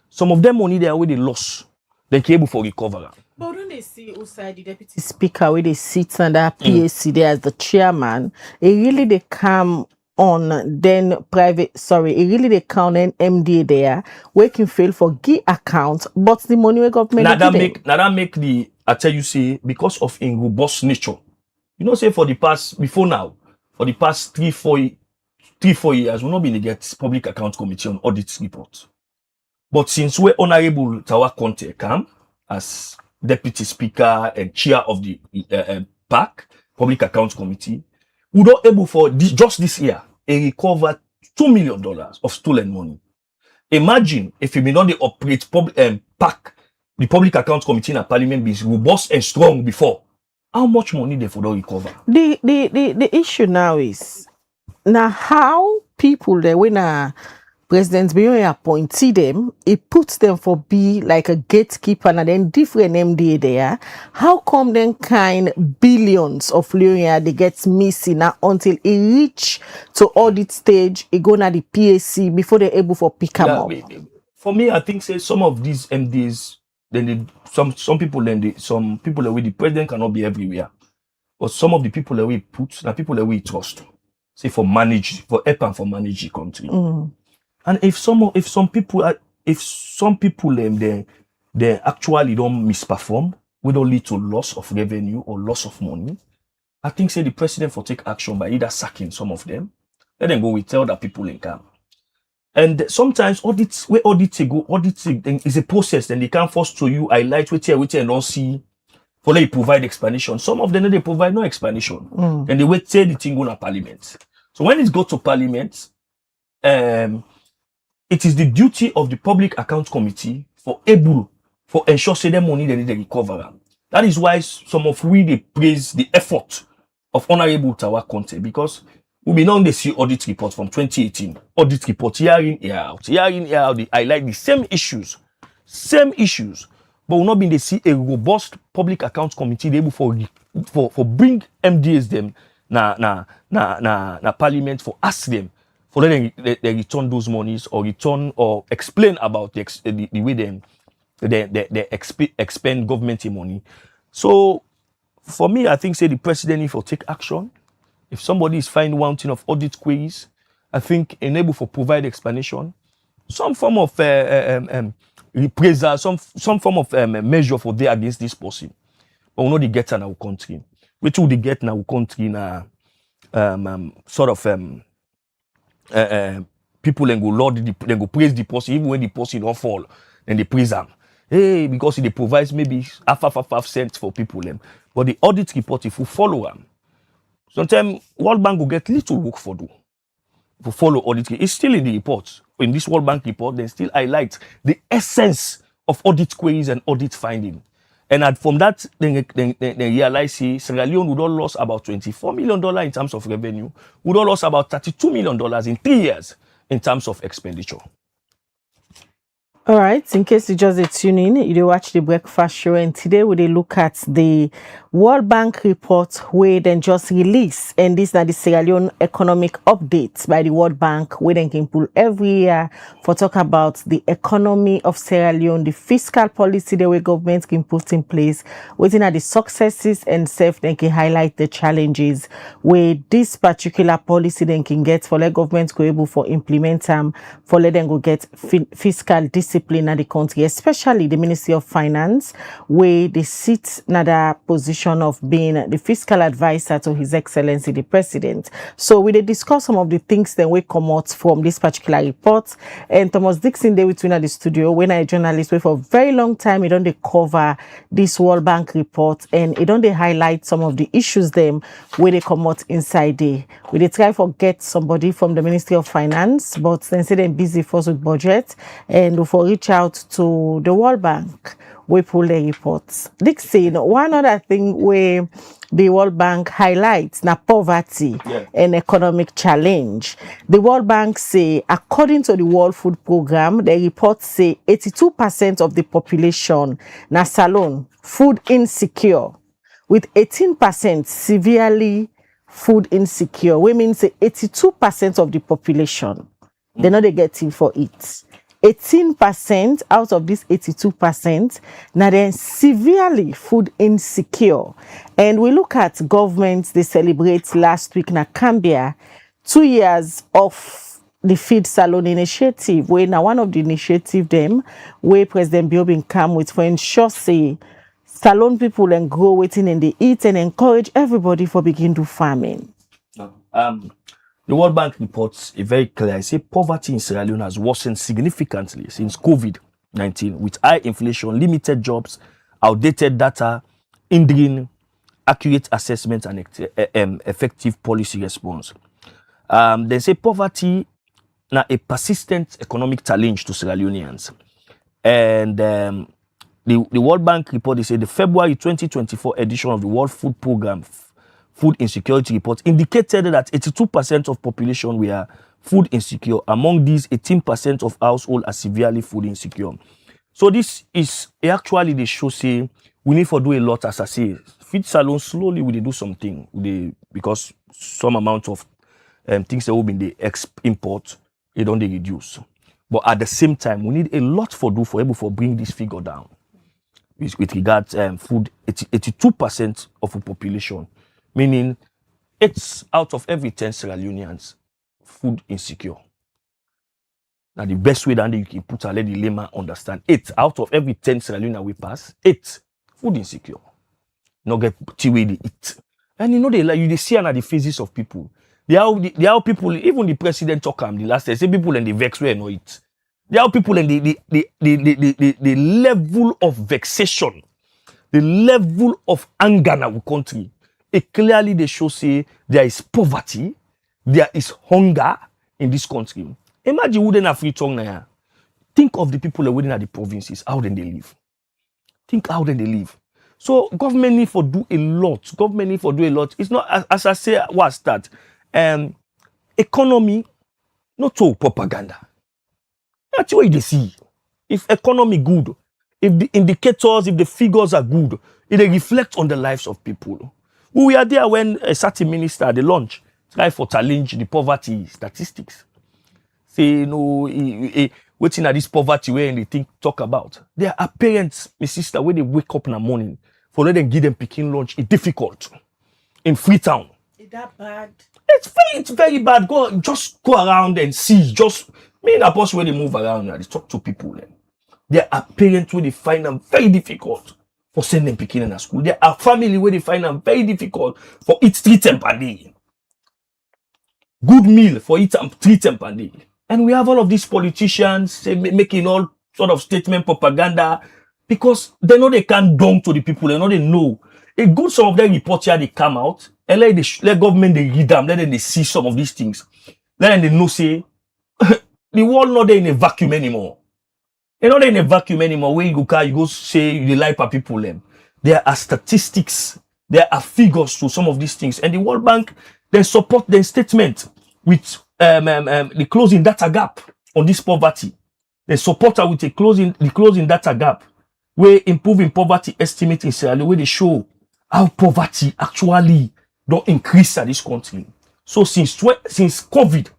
Speaker 11: some of them money they already lost, then able for recover.
Speaker 9: But when they see outside the deputy speaker where they sit under PAC there as the chairman, it really they come on then it really they count an MD there where can fail for key account, but the money we government
Speaker 11: now that make the I tell you say because of in robust nature. You know say for the past 3-4 years, we've not been to get public account committee on audit report. But since we're Honorable Tawa Conte come as deputy speaker and chair of the PAC, public account committee, we not able for just this year recover $2 million of stolen money. Imagine if you may not operate PAC, the public account committee in a parliament be robust and strong before. How much money they for recover?
Speaker 9: The issue now is now how people there when President Biyo appointed them, he puts them for be like a gatekeeper and then different MDA there. How come then kind billions of Leone they get missing now until it reach to audit stage, it go na the PAC before they're able for pick them up?
Speaker 11: For me, I think say some of these MDs, then some people that way the president cannot be everywhere. But some of the people that we put, the people that we trust, say for help and for manage the country. And if some people they actually don't misperform, we don't lead to loss of revenue or loss of money. I think say the president for take action by either sacking some of them, let them go with tell that people in camp. And sometimes audits is a process, then they can't force to you highlight which and don't see for they provide explanation. Some of them they provide no explanation. And they wait till the thing go to parliament. So when it goes to parliament, it is the duty of the public account committee for ensure say them money they need to recover. That is why some of they praise the effort of Honorable Tawa Conte, because we been on the see audit report from 2018. Audit report year in, year out. They highlight the same issues. but we not been they see a robust public accounts committee able for bring MDAs them na parliament for ask them for them they return those monies or return or explain about the way they expend government money. So for me, I think say the president need to take action. If somebody is finding wanting of audit queries, I think enable for provide explanation, some form of reprisal, some form of measure for there against this person. But we know the get in our country. Which will the get in our country na sort of people then go praise the person even when the person don't fall, then they praise them. Hey, because they provides maybe half cents for people them. But the audit report, if you follow them, sometimes World Bank will get little work for do. If you follow audit, it's still in the report. In this World Bank report, they still highlight the essence of audit queries and audit finding. And from that, they realize Sierra Leone would all lost about $24 million in terms of revenue, would all lost about $32 million in 3 years in terms of expenditure.
Speaker 5: All right, in case you just tune in, you watch the breakfast show, and today we look at the World Bank report where then just released, and this is the Sierra Leone economic updates by the World Bank where then can pull every year for talk about the economy of Sierra Leone, the fiscal policy the way government can put in place, within are the successes and self then can highlight the challenges where this particular policy then can get for the government go able for implement them for let them go get fiscal discipline in the country, especially the Ministry of Finance, where they sit in the position of being the fiscal advisor to His Excellency the President. So we discuss some of the things that we come out from this particular report. And Thomas Dixon there with me at the studio when I journalist for a very long time. He don't they cover this World Bank report and he don't they highlight some of the issues them where they come out inside there. We try to get somebody from the Ministry of Finance, but then say they're busy first with budget and for reach out to the World Bank, we pull the reports. Dixon, one other thing where the World Bank highlights na poverty and economic challenge. The World Bank say, according to the World Food Program, the report say 82% of the population na salon food insecure, with 18% severely food insecure. We mean say 82% of the population, they're not getting for it. 18% out of this 82% now they're severely food insecure. And we look at governments, they celebrate last week na Cambia 2 years of the Feed Salon initiative, where now one of the initiative them where President Biobin come with for ensure say salon people and grow waiting and they eat and encourage everybody for begin to farming.
Speaker 11: The World Bank reports a very clear. I say poverty in Sierra Leone has worsened significantly since COVID-19, with high inflation, limited jobs, outdated data, hindering accurate assessment and effective policy response. They say poverty now a persistent economic challenge to Sierra Leoneans. And the World Bank report, they say the February 2024 edition of the World Food Program Food Insecurity Report indicated that 82% of population were food insecure. Among these, 18% of households are severely food insecure. So this is actually they show say we need to do a lot. As I say, feed salon slowly we do something because some amount of things that will be in the import they don't reduce. But at the same time, we need a lot for able for bring this figure down. With regards food, 82% of the population. Meaning, 8 out of every 10 Sierra Leoneans food insecure. Now, the best way that you can put and let the layman understand, 8 out of every 10 Sierra Leoneans we pass, 8 food insecure. Not get the way they eat. And you know, they see under the faces of people. They are people, even the president talk the last day, say people and the vex where no eat. There are people and the level of vexation, the level of anger in our country. It clearly they show say there is poverty, there is hunger in this country. Imagine who then have free tongue now. Think of the people within the provinces, how then they live. Think how then they live. So government need for do a lot. Government need for do a lot. It's not as I say what's that. Economy, not so propaganda. That's what you see. If economy good, if the indicators, if the figures are good, it reflects on the lives of people. We were there when a certain minister at the launch tried to challenge the poverty statistics. Say, waiting at this poverty where they talk about. There are parents, my sister, when they wake up in the morning, for let them give them picking lunch, it's difficult. In Freetown.
Speaker 9: Is that bad?
Speaker 11: It's very bad. Just go around and see. Just me and the boss when they move around and they talk to people. There are parents where they find them very difficult for sending them picking in a school. There are family where they find them very difficult for eat 3 times per day. Good meal for eat 3 times per day. And we have all of these politicians making all sort of statement propaganda because they know they can't down to the people. They know. A good some of them report here, they come out and let government they read them, let them they see some of these things. Let them they know say the world not there in a vacuum anymore. They're not in a vacuum anymore. Where you go say you lie for people them. There are statistics, there are figures to some of these things. And the World Bank they support their statement with the closing data gap on this poverty. They support her with the closing data gap, where improving poverty estimate in Sierra Leone, where they show how poverty actually don't increase at this country. So since COVID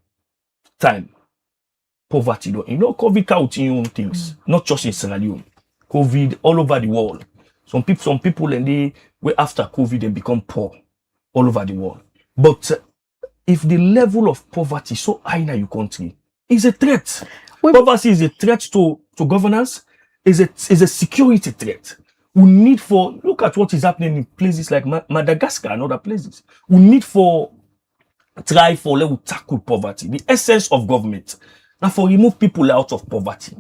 Speaker 11: time, poverty don't. COVID count in own things, not just in Sierra Leone. COVID all over the world. Some people and they were after COVID and become poor all over the world. But if the level of poverty is so high in your country, it's a threat. Poverty is a threat to governance, is a security threat. We need for, look at what is happening in places like Madagascar and other places. We need for try for let tackle poverty. The essence of government. Now for remove people out of poverty.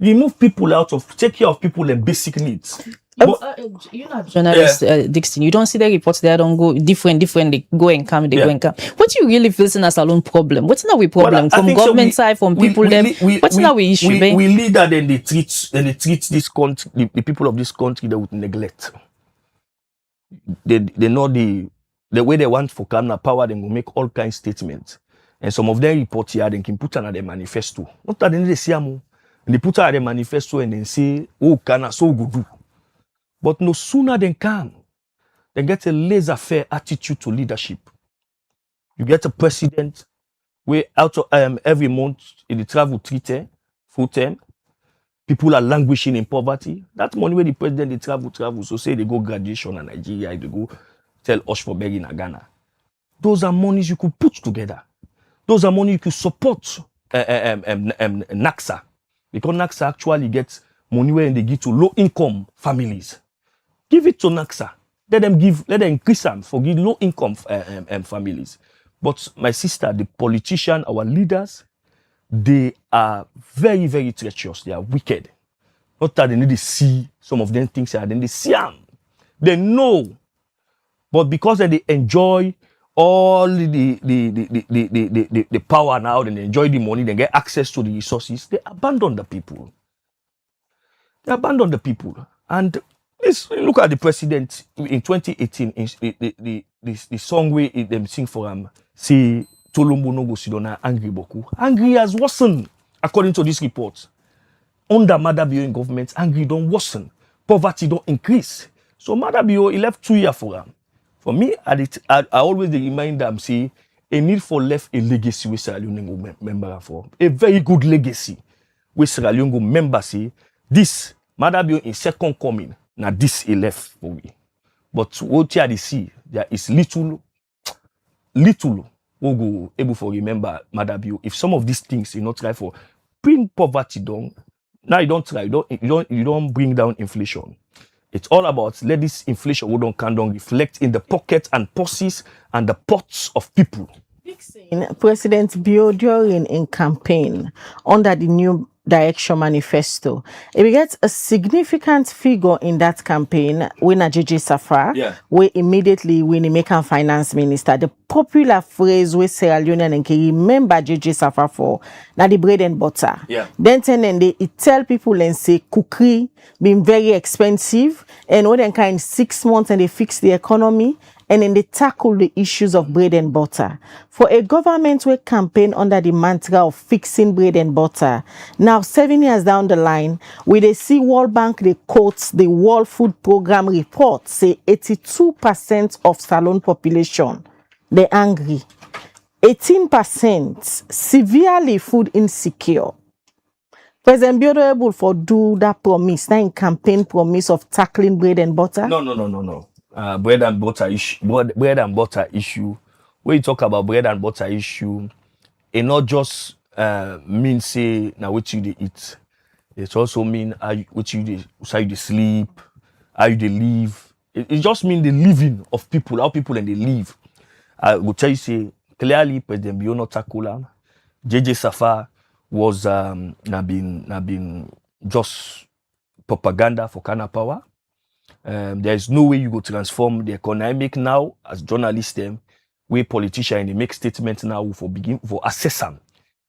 Speaker 11: Remove people out of, take care of people and basic needs.
Speaker 10: You're not journalist, Dixon. You don't see the reports there. Don't go different. They go and come. Go and come. What do you really feel as a lone problem? What's now we problem from government side, from people them? What's now we issue?
Speaker 11: We lead that then they treat this country, the people of this country, they would neglect. They know the way they want for Kamna power. They will make all kinds of statements, and some of them report here. They can put another manifesto. Not that they see them. They put out a manifesto and then say, "Oh, Kana so good." But no sooner than can, they get a laissez-faire attitude to leadership. You get a president where out of every month in the travel treaty, full term, people are languishing in poverty. That money where the president they travel. So say they go graduation in Nigeria, they go tell Osh for begging in Ghana. Those are monies you could put together. Those are money you could support NACSA. Because NACSA actually gets money where they give to low-income families. Give it to NACSA. Let them increase them for give low-income families. But my sister, the politician, our leaders, they are very, very treacherous. They are wicked. Not that they need to see some of them things, then they see them. They know. But because they enjoy all the power now, they enjoy the money, they get access to the resources, they abandon the people. And look at the president in 2018, the song where them sing for him, say, Tolombo no go sidona angry boku. Angry has worsened, according to this report. Under Madabio in government, angry don't worsen. Poverty don't increase. So Madabio, he left 2 years for him. For me, I always remind them, say, a need for left a legacy with Sierra Leone go member for. A very good legacy with Sierra Leone go member say, this, Madabio in second coming, now this he left for me. But what you see, there is little who go able to remember Madabio. If some of these things you not try for, bring poverty down. Now you don't try, you don't bring down inflation. It's all about let this inflation we don't can reflect in the pockets and purses and the pots of people.
Speaker 5: President Bio during in campaign under the new direction manifesto, it gets a significant figure in that campaign when JJ Safar, we immediately when he make finance minister. The popular phrase we Sierra Leone and can remember JJ Safar for now the bread and butter. Then they tell people and say cookery being very expensive and when they kind 6 months and they fix the economy and then they tackle the issues of bread and butter. For a government who campaign under the mantra of fixing bread and butter, now 7 years down the line, we they see World Bank, they quote the World Food Program report, say 82% of Salone population, they're angry. 18% severely food insecure. President Biodo able for do that promise, that campaign promise of tackling bread and butter?
Speaker 11: No. Bread and butter issue. When you talk about bread and butter issue, it not just mean say now what you dey eat. It also mean how you dey sleep, how you dey live. It just mean the living of people, how people and they live. I will tell you say clearly President Biono tackle JJ Safa was been just propaganda for Kana Power. There is no way you go transform the economic now as journalists them, way politicians they make statements now for assess them,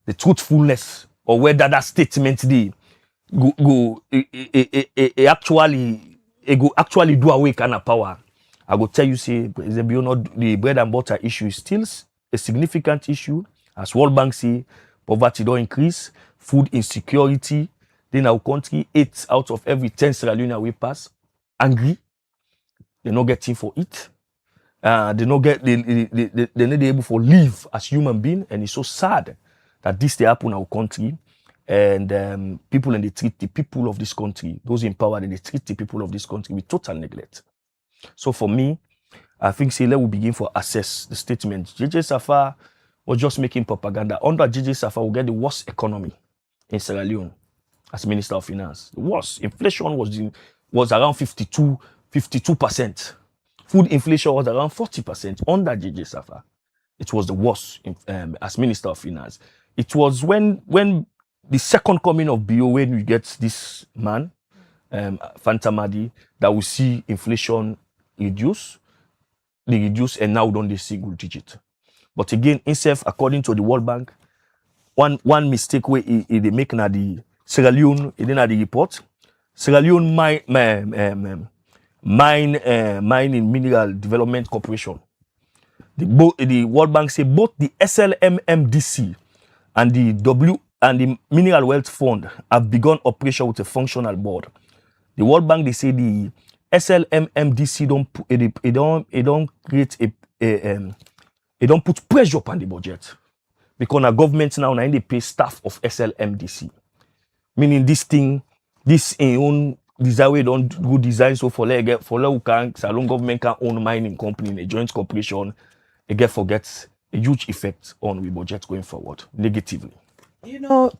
Speaker 11: the truthfulness or whether that statement they go actually do away Kana Power. I will tell you say the bread and butter issue is still a significant issue. As World Bank say, poverty don't increase, food insecurity. Then our country, 8 out of every 10 Sierra Leoneans we pass angry. They not getting for it. They not able for live as human being, and it's so sad that this they happen in our country. And people and they treat the people of this country, those in power, and they treat the people of this country with total neglect. So for me, I think say let we begin for assess the statement. JJ Safa was just making propaganda. Under JJ Safa, we get the worst economy in Sierra Leone as Minister of Finance. The worst. Inflation was around 52%. Food inflation was around 40% under JJ Safa. It was the worst as Minister of Finance. It was when the second coming of BO, when we get this man, Fantamadi, that we see inflation reduce, and now we don't see single digit. But again, instead, according to the World Bank, one mistake where they make na the Sierra Leone, in the report, Sierra Leone Mining Mineral Development Corporation. The World Bank say both the SLMMDC and the Mineral Wealth Fund have begun operation with a functional board. The World Bank, they say the SLMMDC don't put pressure upon the budget because the government now they pay staff of SLMDC, meaning this own design we don't go design so for who can Salone government can own mining company in a joint corporation, again forgets a huge effect on the budget going forward negatively.
Speaker 5: You know,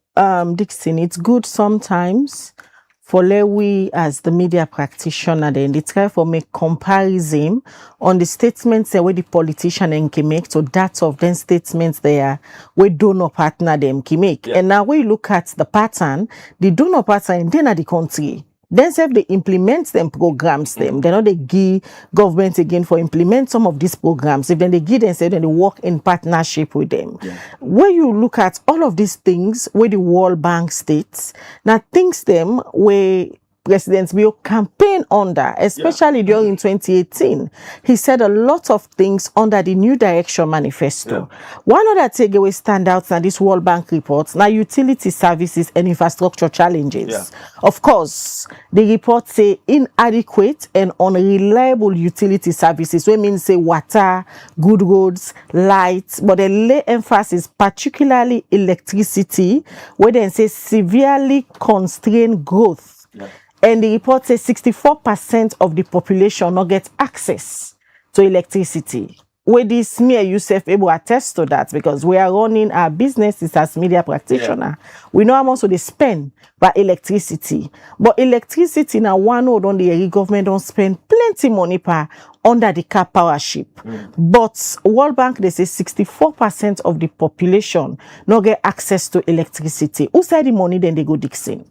Speaker 5: Dixon, it's good sometimes for we as the media practitioner then they try for make comparison on the statements where the politician can make to that of them statements there where donor partner them can make. Yeah. And now when you look at the pattern, the donor pattern then at the country. Then say they implement them programs them. They know they give government again for implement some of these programs. If then they give them say then they work in partnership with them. Yeah. When you look at all of these things where the World Bank states, now things them where President Bio campaign under, especially during 2018, he said a lot of things under the New Direction Manifesto. Yeah. One other takeaway standouts in this World Bank report, now utility services and infrastructure challenges. Yeah. Of course, the report say inadequate and unreliable utility services, which means say water, good roads, lights, but they lay emphasis particularly electricity, where they say severely constrained growth. Yeah. And the report says 64% of the population not get access to electricity. Where this me and Yusuf able attest to that because we are running our businesses as media practitioner. Yeah. We know how much they spend by electricity. But electricity now one node on the government don't spend plenty money per under the car power ship. But World Bank they say 64% of the population not get access to electricity. Who said the money then they go Dixon?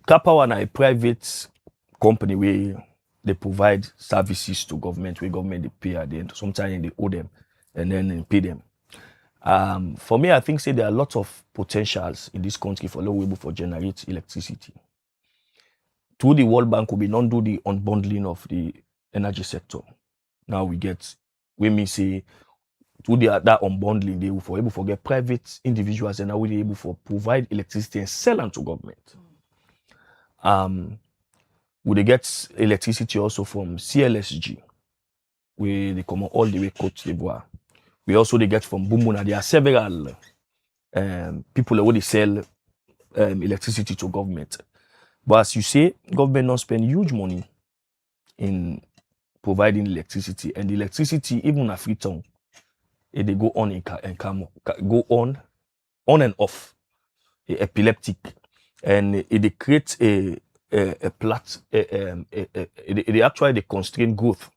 Speaker 11: Car Power is a private company where they provide services to government, where government they pay at the end. Sometimes they owe them and then they pay them. For me, I think say there are a lot of potentials in this country for low able for generate electricity. Through the World Bank, we will not do the unbundling of the energy sector. Now we may say, through that unbundling, they will for able to get private individuals and now we able to provide electricity and sell them to government. We they get electricity also from CLSG, where they come all the way Cote d'Ivoire. We also they get from Bumbuna. There are several people who they sell electricity to government. But as you say, government not spend huge money in providing electricity, and the electricity, even at Freetown, they go on go on and off, epileptic, and they create they actually constrain growth.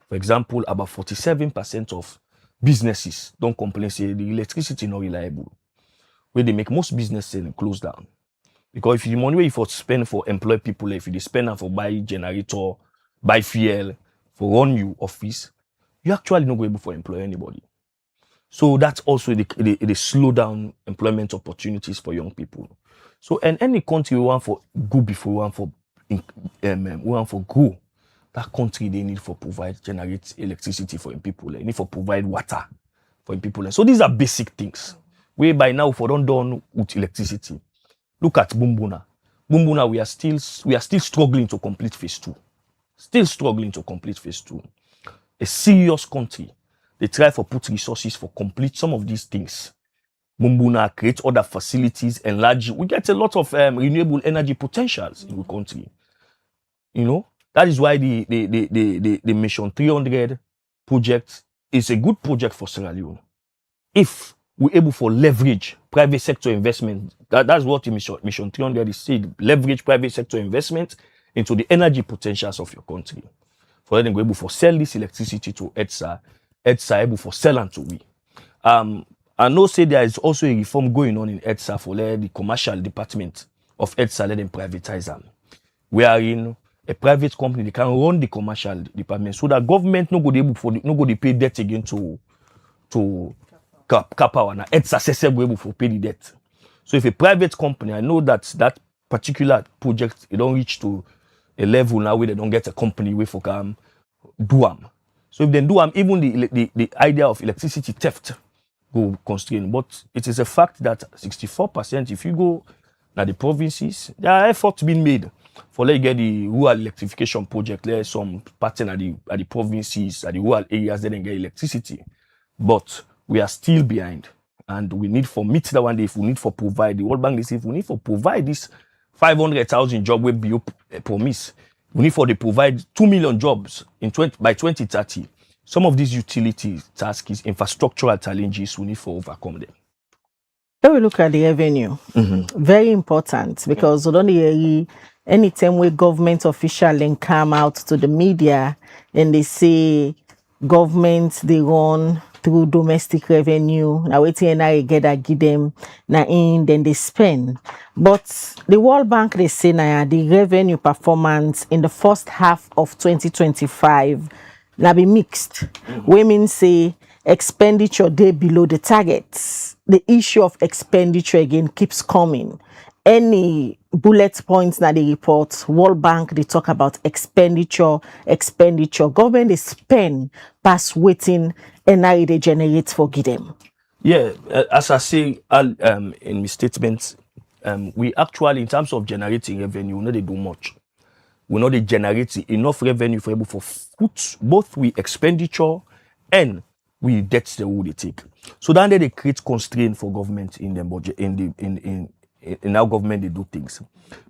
Speaker 11: For example, about 47% of businesses don't complain say the electricity not reliable. Where they make most businesses close down. Because if the money where you for spend for employ people, if you spend them for buy generator, buy fuel, for run your office, you actually not able for employ anybody. So that's also the slow down employment opportunities for young people. So in any country we want for go before we want for grow, that country they need for generate electricity for people, they need for provide water for people. So these are basic things. Where by now for done with electricity. Look at Bumbuna. Bumbuna, we are still struggling to complete phase 2. Still struggling to complete phase 2. A serious country. They try for put resources for complete some of these things. Bumbuna create other facilities, enlarge. We get a lot of renewable energy potentials in the country. You know, that is why the Mission 300 project is a good project for Sierra Leone. If we're able to leverage private sector investment, that's what the Mission 300 is saying, leverage private sector investment into the energy potentials of your country. For them, we're able to sell this electricity to EDSA able to sell and to we. I know say there is also a reform going on in EDSA for the commercial department of EDSA, let them privatize them. Wherein a private company, they can run the commercial department so that government no go to pay debt again to Kapawa na EDSA able to pay the debt. So if a private company, I know that particular project, it don't reach to a level now where they don't get a company where for come do them. So if they do them, even the idea of electricity theft go constrain. But it is a fact that 64%, if you go now the provinces, there are efforts being made for let you get the rural electrification project. There's some pattern at the provinces, at the rural areas, they don't get electricity. But we are still behind. And we need for meet that one day, if we need for provide, the World Bank they say if we need for provide this 500,000 job will be promise. We need for they provide 2 million jobs by 2030. Some of these utility tasks, infrastructural challenges, we need for overcome them.
Speaker 5: When we look at the revenue, very important because anytime where government officials come out to the media and they say government they run through domestic revenue, now waiting and I get that give them now in then they spend. But the World Bank they say now the revenue performance in the first half of 2025 now be mixed. Women say expenditure they below the targets. The issue of expenditure again keeps coming. Any bullet points that they report, World Bank, they talk about expenditure. Government they spend past waiting and now they generate for them.
Speaker 11: Yeah, as I say in my statements, we actually, in terms of generating revenue, we know they do much. We know they generate enough revenue for able for put both with expenditure and with debts that they take. So then they create constraint for government in the budget, in how government they do things.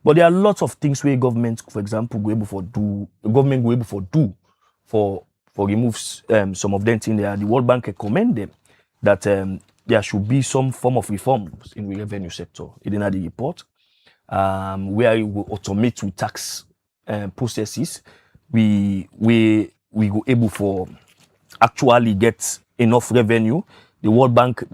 Speaker 11: But there are lots of things where government, for example, go able for do for remove some of them things there. The World Bank recommend them that there should be some form of reforms in the revenue sector. In the report, where you will automate with tax processes, we go able for actually get enough revenue. The World Bank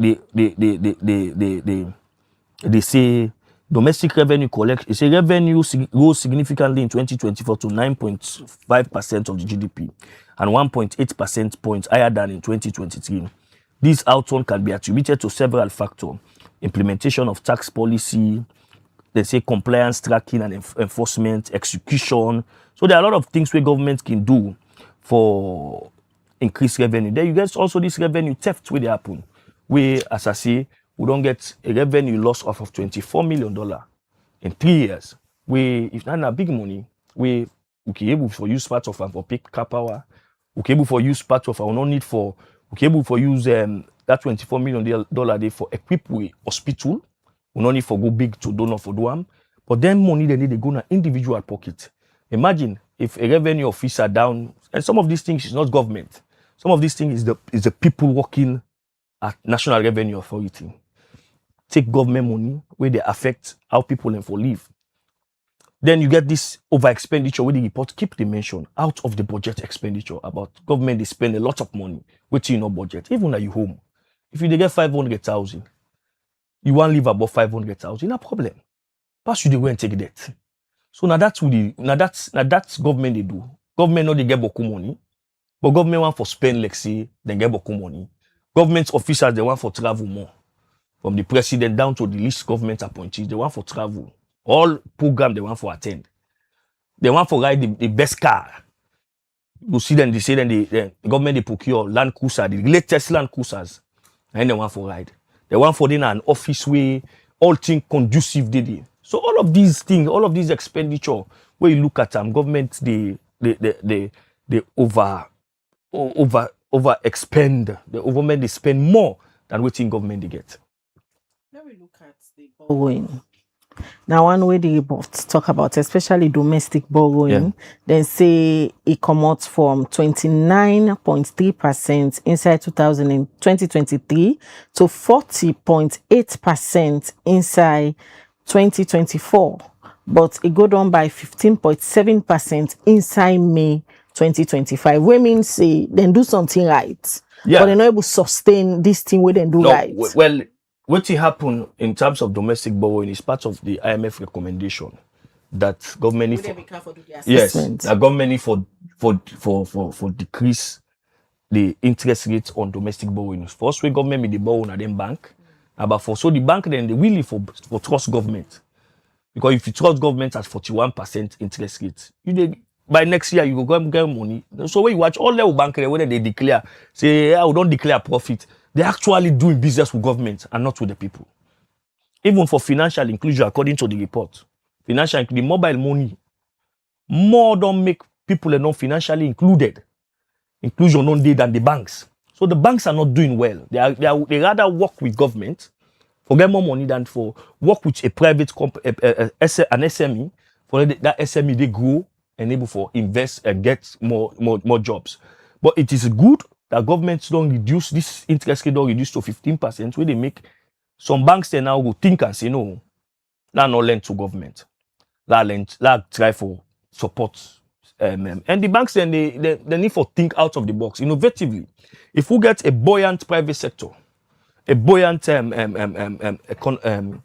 Speaker 11: they say domestic revenue collect. It's a revenue rose significantly in 2024 to 9.5% of the GDP and 1.8 percentage points higher than in 2023. This outturn can be attributed to several factors: implementation of tax policy, they say compliance tracking and enforcement, execution. So there are a lot of things where government can do for increased revenue. Then you get also this revenue theft where they happen. We, as I say, we don't get a revenue loss of $24 million in 3 years. We, if not a big money, we can able for use part of our for peak car power. We can able for use part of our no need for. We can able for use that $24 million day for equip with hospital. We no need for go big to donor for do am. But then money they need to go in individual pocket. Imagine if a revenue officer down, and some of these things is not government. Some of these things is the people working at National Revenue Authority. Take government money where they affect how people and for live. Then you get this over expenditure where the report keep the mention out of the budget expenditure about government they spend a lot of money waiting in no budget. Even at your home, if you they get 500,000, you want to live above 500,000, no problem. Pass you the way and take debt. So now that's government they do. Government know they get beaucoup money, but government want for spend like say they get beaucoup money. Government officers they want for travel more. From the president down to the least government appointees, they want for travel. All program they want for attend. They want for ride the best car. You see them, they say then the government they procure Land Cruiser, the latest Land Cruisers, and they want for ride. They want for them an office where all things conducive did. So all of these things, all of these expenditure, where you look at them, government they over expend. The government they spend more than what in government they get.
Speaker 5: Let me look at the borrowing. Now, one way the reports talk about, especially domestic borrowing, then say it comes out from 29.3% inside 2023 to 40.8% inside 2024. But it go down by 15.7% inside May 2025. Women say then do something right. But they're not able to sustain this thing where they do right.
Speaker 11: Well, what will happen in terms of domestic borrowing is part of the IMF recommendation that government need that government need for decrease the interest rates on domestic borrowing. First way government may the borrow on them bank, but for so the bank then they willing for trust government, because if you trust government at 41% interest rate, by next year you go go get money. So when you watch all the bank whether they declare say I don't declare profit. They're actually doing business with government and not with the people. Even for financial inclusion, according to the report, the mobile money more don't make people not financially included. Inclusion don't do than the banks. So the banks are not doing well. They rather work with government for get more money than for work with a private company, an SME. For that SME they grow and able for invest and get more jobs. But it is good that governments don't reduce this interest rate, don't reduce to 15%, where they make some banks they now go think and say, no, not lend to government. That try for support. And the banks then they need for think out of the box, innovatively. If we get a buoyant private sector, a buoyant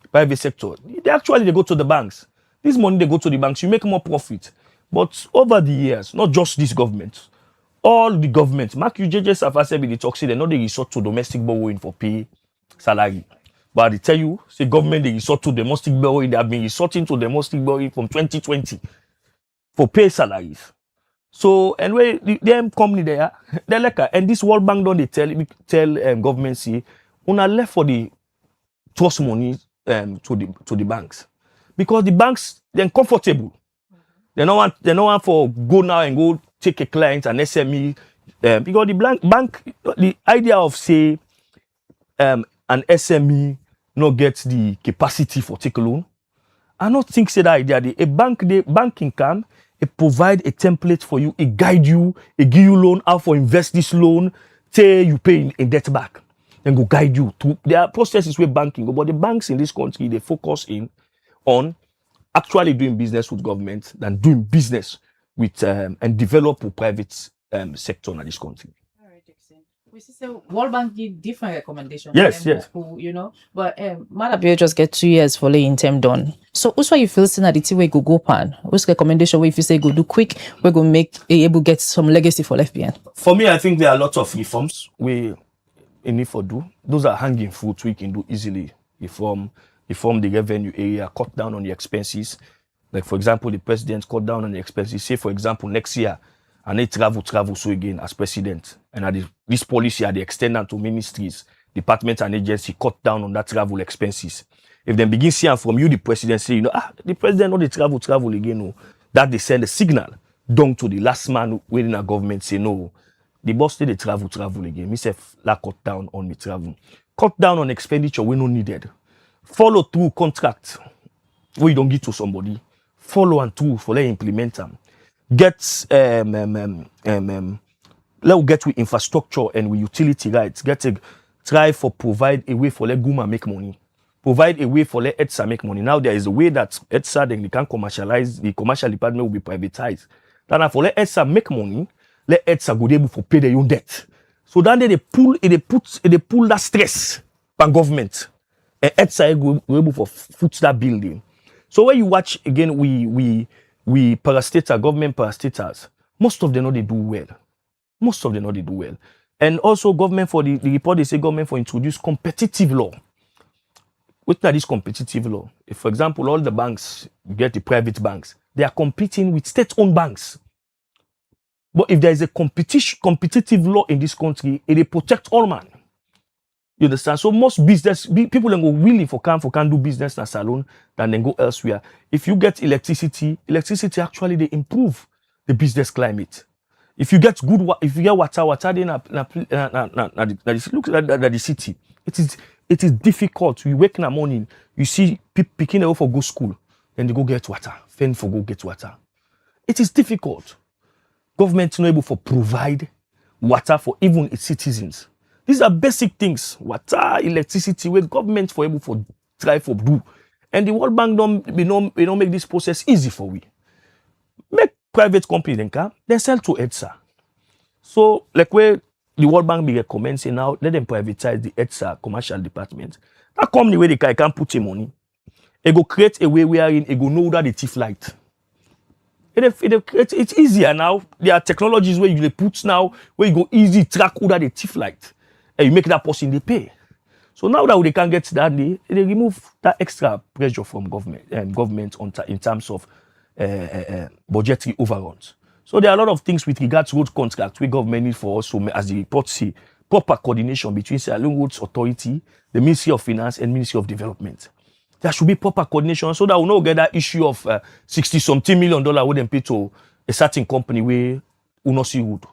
Speaker 11: private sector, they go to the banks. This money they go to the banks, you make more profit. But over the years, not just this government, all the governments, Mark UJJ Safasebi, the talk say they know they resort to domestic borrowing for pay salary. But I tell you, say government they resort to domestic borrowing, they have been resorting to domestic borrowing from 2020 for pay salaries. So anyway, them company there, they're like, and this World Bank don't they tell government say, una left for the trust money to the banks, because the banks they're comfortable. They don't want for go now and go take a client, an SME, because the bank, the idea of say an SME not get the capacity for take a loan. I don't think say that idea. The banking can provide a template for you, it guide you, it give you loan, how for invest this loan, till you pay in debt back, then go guide you to their processes where banking go. But the banks in this country they focus on actually doing business with government than doing business with and develop a private sector in this country.
Speaker 10: All right, excellent. We see World Bank give different recommendations.
Speaker 11: Yes.
Speaker 10: But Madam just get 2 years for laying term done. So also you feel saying that the thing we go pan. What's recommendation where if you say go do quick, we're gonna make able get some legacy for left behind?
Speaker 11: For me, I think there are lots of reforms we need for do. Those are hanging fruits we can do easily. Reform the revenue area, cut down on the expenses. Like for example, the president cut down on the expenses. Say for example, next year, and they travel so again as president. And this policy they extend to ministries, departments and agencies cut down on that travel expenses. If they begin seeing from you, the president say, the president not the travel again, no. That they send a signal down to the last man within a government say no. The boss say they travel again. Me say cut down on me travel. Cut down on expenditure we no needed. Follow through contract where you don't give to somebody. Follow and through for them implement them. Let's get with infrastructure and with utility rights. Try for provide a way for let Guma make money. Provide a way for let ETSA make money. Now there is a way that ETSA then they can commercialize, the commercial department will be privatized. Then for let ETSA make money, let ETSA go able for pay their own debt. So then they pull that stress from government. And ETSA go able for foot that building. So when you watch again, we parastatals, government parastatals, most of them know they do well. Most of them know they do well. And also government for the report, they say government for introduce competitive law. What is this competitive law? If, for example, all the banks, you get the private banks, they are competing with state-owned banks. But if there is a competitive law in this country, it protect all man. You understand? So most business people then go willing for can do business in a salon than then go elsewhere. If you get electricity actually they improve the business climate. If you get if you get water then look at the city. It is difficult. You wake in the morning, you see people picking away for go school, then they go get water. Then for go get water. It is difficult. Government not able to provide water for even its citizens. These are basic things. Water, electricity, where government for able to try for do. And the World Bank don't make this process easy for we. Make private company then sell to ETSA. So like where the World Bank be recommend say now let them privatize the ETSA commercial department. That company where they can put in money. It go create a way wherein it go know that the thief light. It's easier now. There are technologies where you put now where you go easy track who that the thief light. And you make that person they pay. So now that they can get that they remove that extra pressure from government in terms of budgetary overruns. So there are a lot of things with regards to road contracts where government need for also, as the report say, proper coordination between Sierra Leone Roads Authority, the Ministry of Finance, and Ministry of Development. There should be proper coordination so that we not get that issue of $60-something million we then pay to a certain company where we not see road.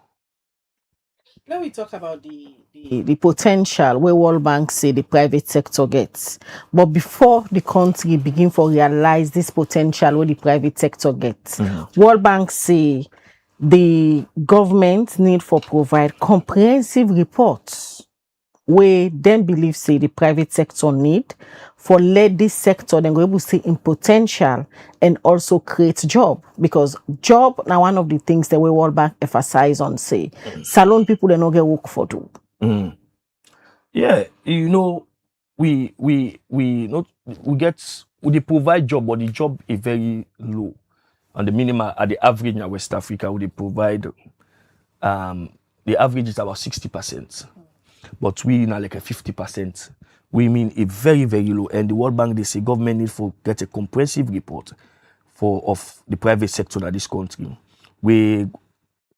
Speaker 9: Let me talk about the potential where World Bank say the private sector gets. But before the country begin to realize this potential where the private sector gets, World Bank say the government need for provide comprehensive reports where then believe say the private sector need for let this sector then go able to see in potential and also create job, because job now one of the things that we World Bank emphasize on say salon people they not get work for do.
Speaker 11: Yeah, we provide job, but the job is very low. On the minimum at the average in West Africa, we provide the average is about 60%. But we now like a 50%. We mean a very, very low. And the World Bank, they say government need to get a comprehensive report of the private sector in this country.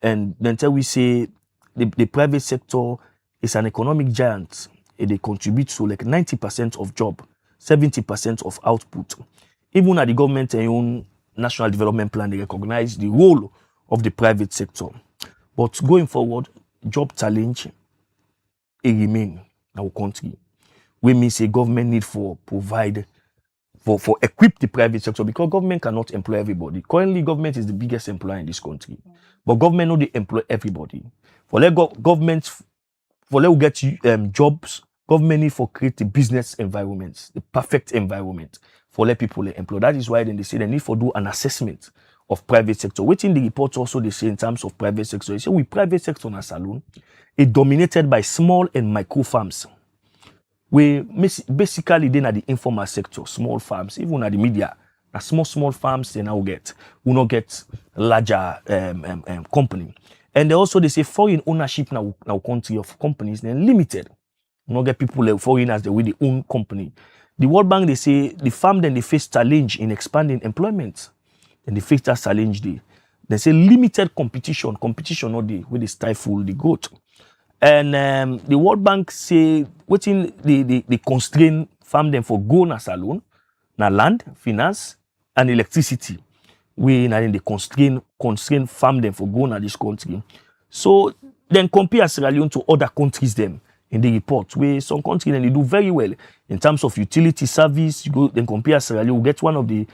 Speaker 11: And then tell we say the private sector is an economic giant. They contribute to like 90% of job, 70% of output. Even at the government own national development plan, they recognize the role of the private sector. But going forward, job challenge it remain in our country. We mean say government need for provide for equip the private sector, because government cannot employ everybody. Currently, government is the biggest employer in this country, but government no they employ everybody. For let get jobs, government need for create the business environment, the perfect environment for let people employ. That is why then they say they need for do an assessment of private sector. Within the report also they say in terms of private sector, they say we private sector in a salon is dominated by small and micro farms. We basically then at the informal sector, small farms, even at the media, small farms they now get, will not get larger company. And they also they say foreign ownership now country of companies then limited. We not get people foreigners the way they own company. The World Bank they say the farm then they face challenge in expanding employment. And they face that challenge They say limited competition not they stifle the growth. And the World Bank say waiting the constrain farm them for go na salon, na land, finance, and electricity. We na the constrain farm them for go na this country. So then compare Sierra Leone to other countries them in the report where some countries then they do very well in terms of utility service. You go then compare Sierra Leone, we get one of the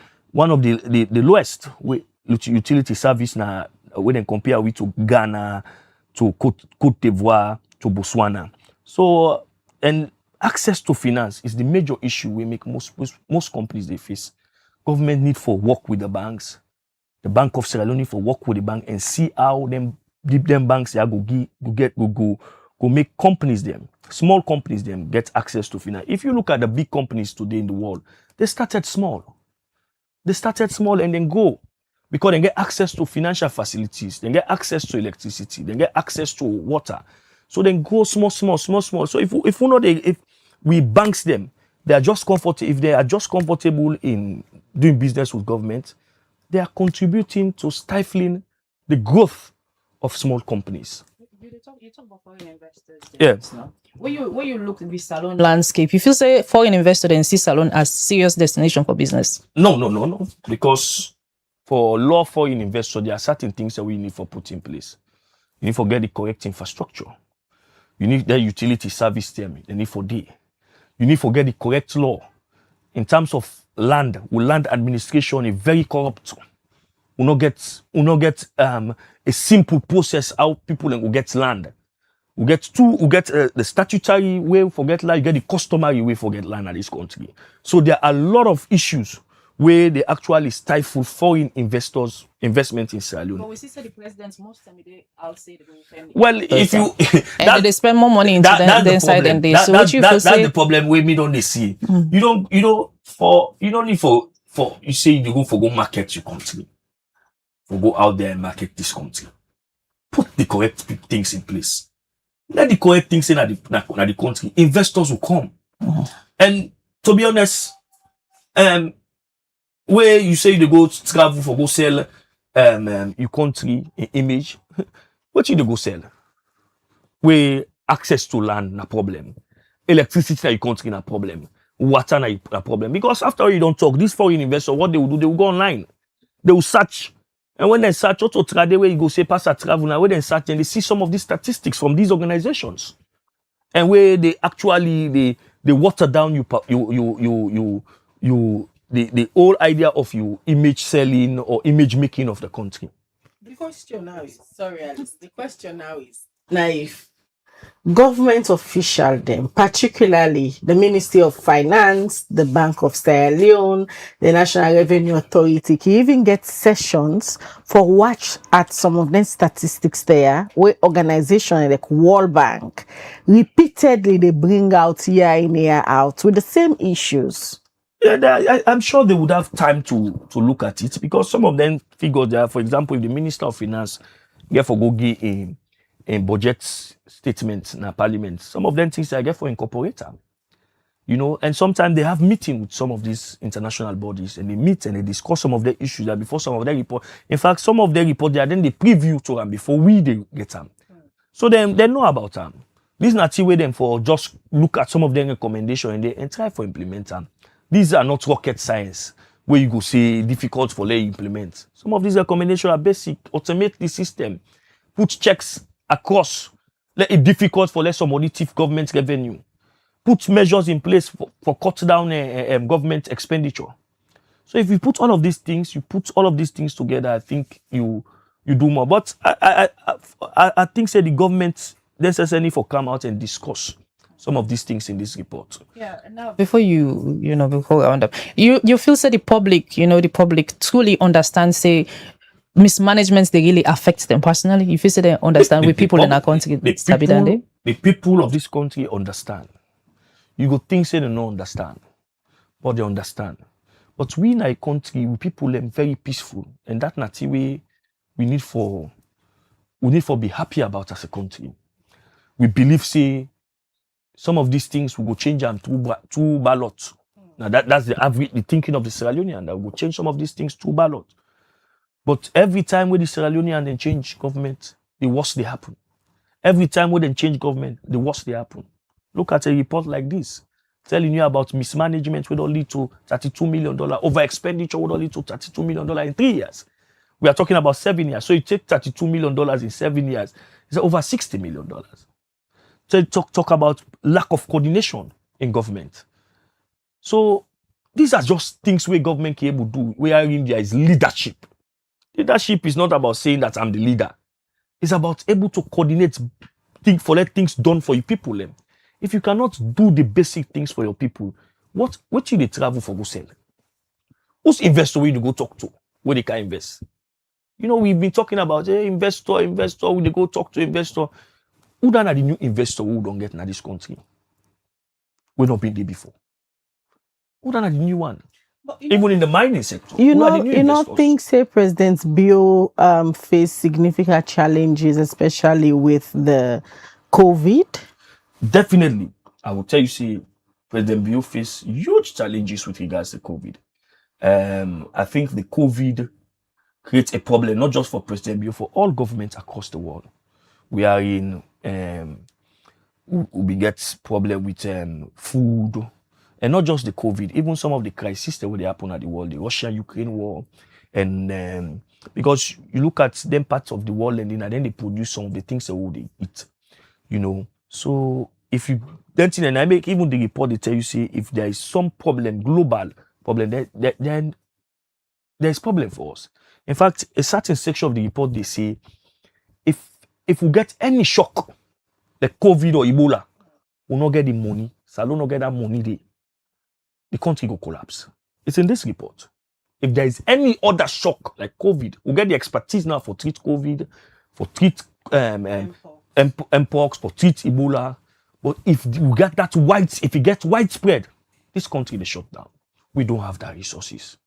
Speaker 11: lowest utility service na when then compare with to Ghana, to Côte d'Ivoire, to Botswana. So and access to finance is the major issue we make most companies they face. Government need for work with the banks. The Bank of Sierra Leone need for work with the bank and see how them banks they go make companies them, small companies them get access to finance. If you look at the big companies today in the world, they started small. They started small and then go because they get access to financial facilities, they get access to electricity, they get access to water. So then go small. So if we banks them, they are just comfortable. If they are just comfortable in doing business with government, they are contributing to stifling the growth of small companies.
Speaker 10: You talk about foreign investors.
Speaker 11: Yes.
Speaker 10: No? When you look at the salon landscape, you feel say foreign investors and see salon as serious destination for business?
Speaker 11: No. Because for law foreign investors, there are certain things that we need for put in place. You need to get the correct infrastructure. You need the utility service them. You need for day. You need to get the correct law in terms of land. Land administration is very corrupt. We not get a simple process how people will get land. We get the statutory way for get land. You get the customary way for get land in this country. So there are a lot of issues where they actually stifle foreign investors' investment in Sierra Leone.
Speaker 10: But we see the presidents most time they outside the
Speaker 11: well, if you
Speaker 10: and they spend more money into the inside than they. So what you
Speaker 11: that's the problem where me don't they see. You don't need for you say you go for go market your country. For go out there and market this country. Put the correct things in place. Let the correct things in the country. Investors will come. And to be honest, where you say you go travel for go sell your country image, what you go sell? Where access to land na problem, electricity na your country na problem, water na problem. Because after all you don't talk, these foreign investors, what they will do, they will go online, they will search, and when they search, also trade where you go say pass a travel now, when they search and they see some of these statistics from these organizations, and where they actually they water down the whole idea of you image selling or image making of the country.
Speaker 9: The question now is, sorry Alice, the question now is, if government official them, particularly the Ministry of Finance, the Bank of Sierra Leone, the National Revenue Authority, can even get sessions for watch at some of them statistics there, where organizations like World Bank repeatedly they bring out year in year out with the same issues.
Speaker 11: Yeah, I'm sure they would have time to look at it because some of them figures there. For example, if the Minister of Finance get for go give in budget statements in Parliament, some of them things I get for incorporate them. And sometimes they have meeting with some of these international bodies and they meet and they discuss some of the issues that before some of their report. In fact, some of their report they preview to them before we they get them. So they know about them. This is not the way them for just look at some of their recommendations and try for implement them. These are not rocket science where you go say difficult for them to implement. Some of these recommendations are basic. Automate the system. Put checks across. Let it difficult for some auditive government revenue. Put measures in place for cut down government expenditure. So if you put all of these things, together, I think you do more. But I think say the government necessarily for come out and discuss some of these things in this report.
Speaker 10: Yeah. Now, before before we round up, you feel say the public truly understands say mismanagements they really affect them personally. You feel say they understand with people in our country.
Speaker 11: The people of this country understand. You go think say they don't understand, but they understand. But we in our country, we people are very peaceful, and that not the way we need for be happy about as a country. We believe say some of these things will go change them through ballot. Now that's the thinking of the Sierra Leonean that will change some of these things through ballot. But every time when the Sierra Leonean then change government, the worst they happen. Every time when they change government, the worst they happen. Look at a report like this, telling you about mismanagement would lead to $32 million, over expenditure would lead to $32 million in 3 years. We are talking about 7 years. So you take $32 million in 7 years, it's over $60 million. So talk about lack of coordination in government. So these are just things where government can able to do, wherein there is leadership. Leadership is not about saying that I'm the leader. It's about able to coordinate for let things done for your people. If you cannot do the basic things for your people, what you they travel for go sell? Who's investor will you go talk to where they can invest? You know, we've been talking about investor, we they go talk to investor. Who done are the new investor who don't get in this country? We not been there before. Who done are the new one? Even in the mining sector.
Speaker 5: You know, think say President Bio face significant challenges, especially with the COVID.
Speaker 11: Definitely, I will tell you, see, President Bio face huge challenges with regards to COVID. I think the COVID creates a problem not just for President Bio, for all governments across the world. We are in we get problem with food, and not just the COVID, even some of the crises that will happen at the world, the Russia-Ukraine war, and because you look at them parts of the world and then they produce some of the things that they eat, you know. So if you then and I make even the report, they tell you, see, if there is some problem, global problem, then there's problem for us. In fact, a certain section of the report, they say, if we get any shock, like COVID or Ebola, we'll not get the money. Salon not get that money there. The country will collapse. It's in this report. If there is any other shock like COVID, we'll get the expertise now for treat COVID, for treat mpox, for treat Ebola. But if we get that if it gets widespread, this country they shut down. We don't have that resources.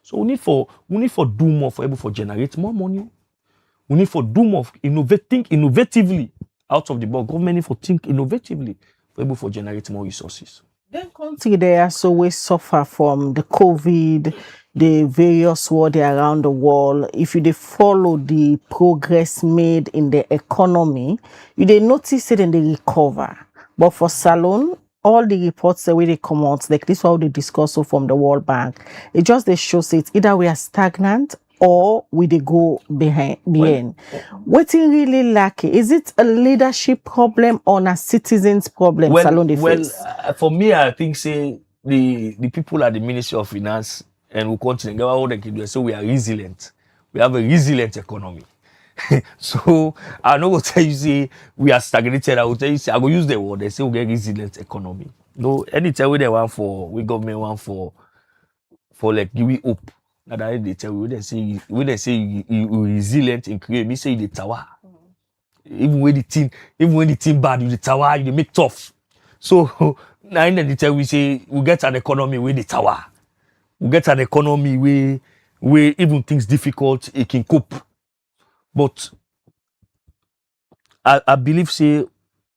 Speaker 11: So we need for do more for able to generate more money. We need for do more think innovatively out of the box. Government need for think innovatively for able to generate more resources.
Speaker 5: Then country they also always suffer from the COVID, the various war they around the world. If you they follow the progress made in the economy, you they notice it and they recover. But for Salon, all the reports the way they come out, like this what they discuss so from the World Bank, it just they shows it either we are stagnant or we they go behind. What's really lacking? Is it a leadership problem or a citizens problem? Salon they face?
Speaker 11: For me, I think say the people at the Ministry of Finance and we continue. So we are resilient. We have a resilient economy. So I know what tell you say we are stagnated. I will tell you say I will use the word. They say we get resilient economy. No, anytime we want for we government want for like give we hope. Now that they tell you when they say you resilient and create, me say the tower. Even when the team bad, you the tower, you make tough. So now they tell we say we get an economy with the tower. We get an economy where even things difficult, it can cope. But I believe say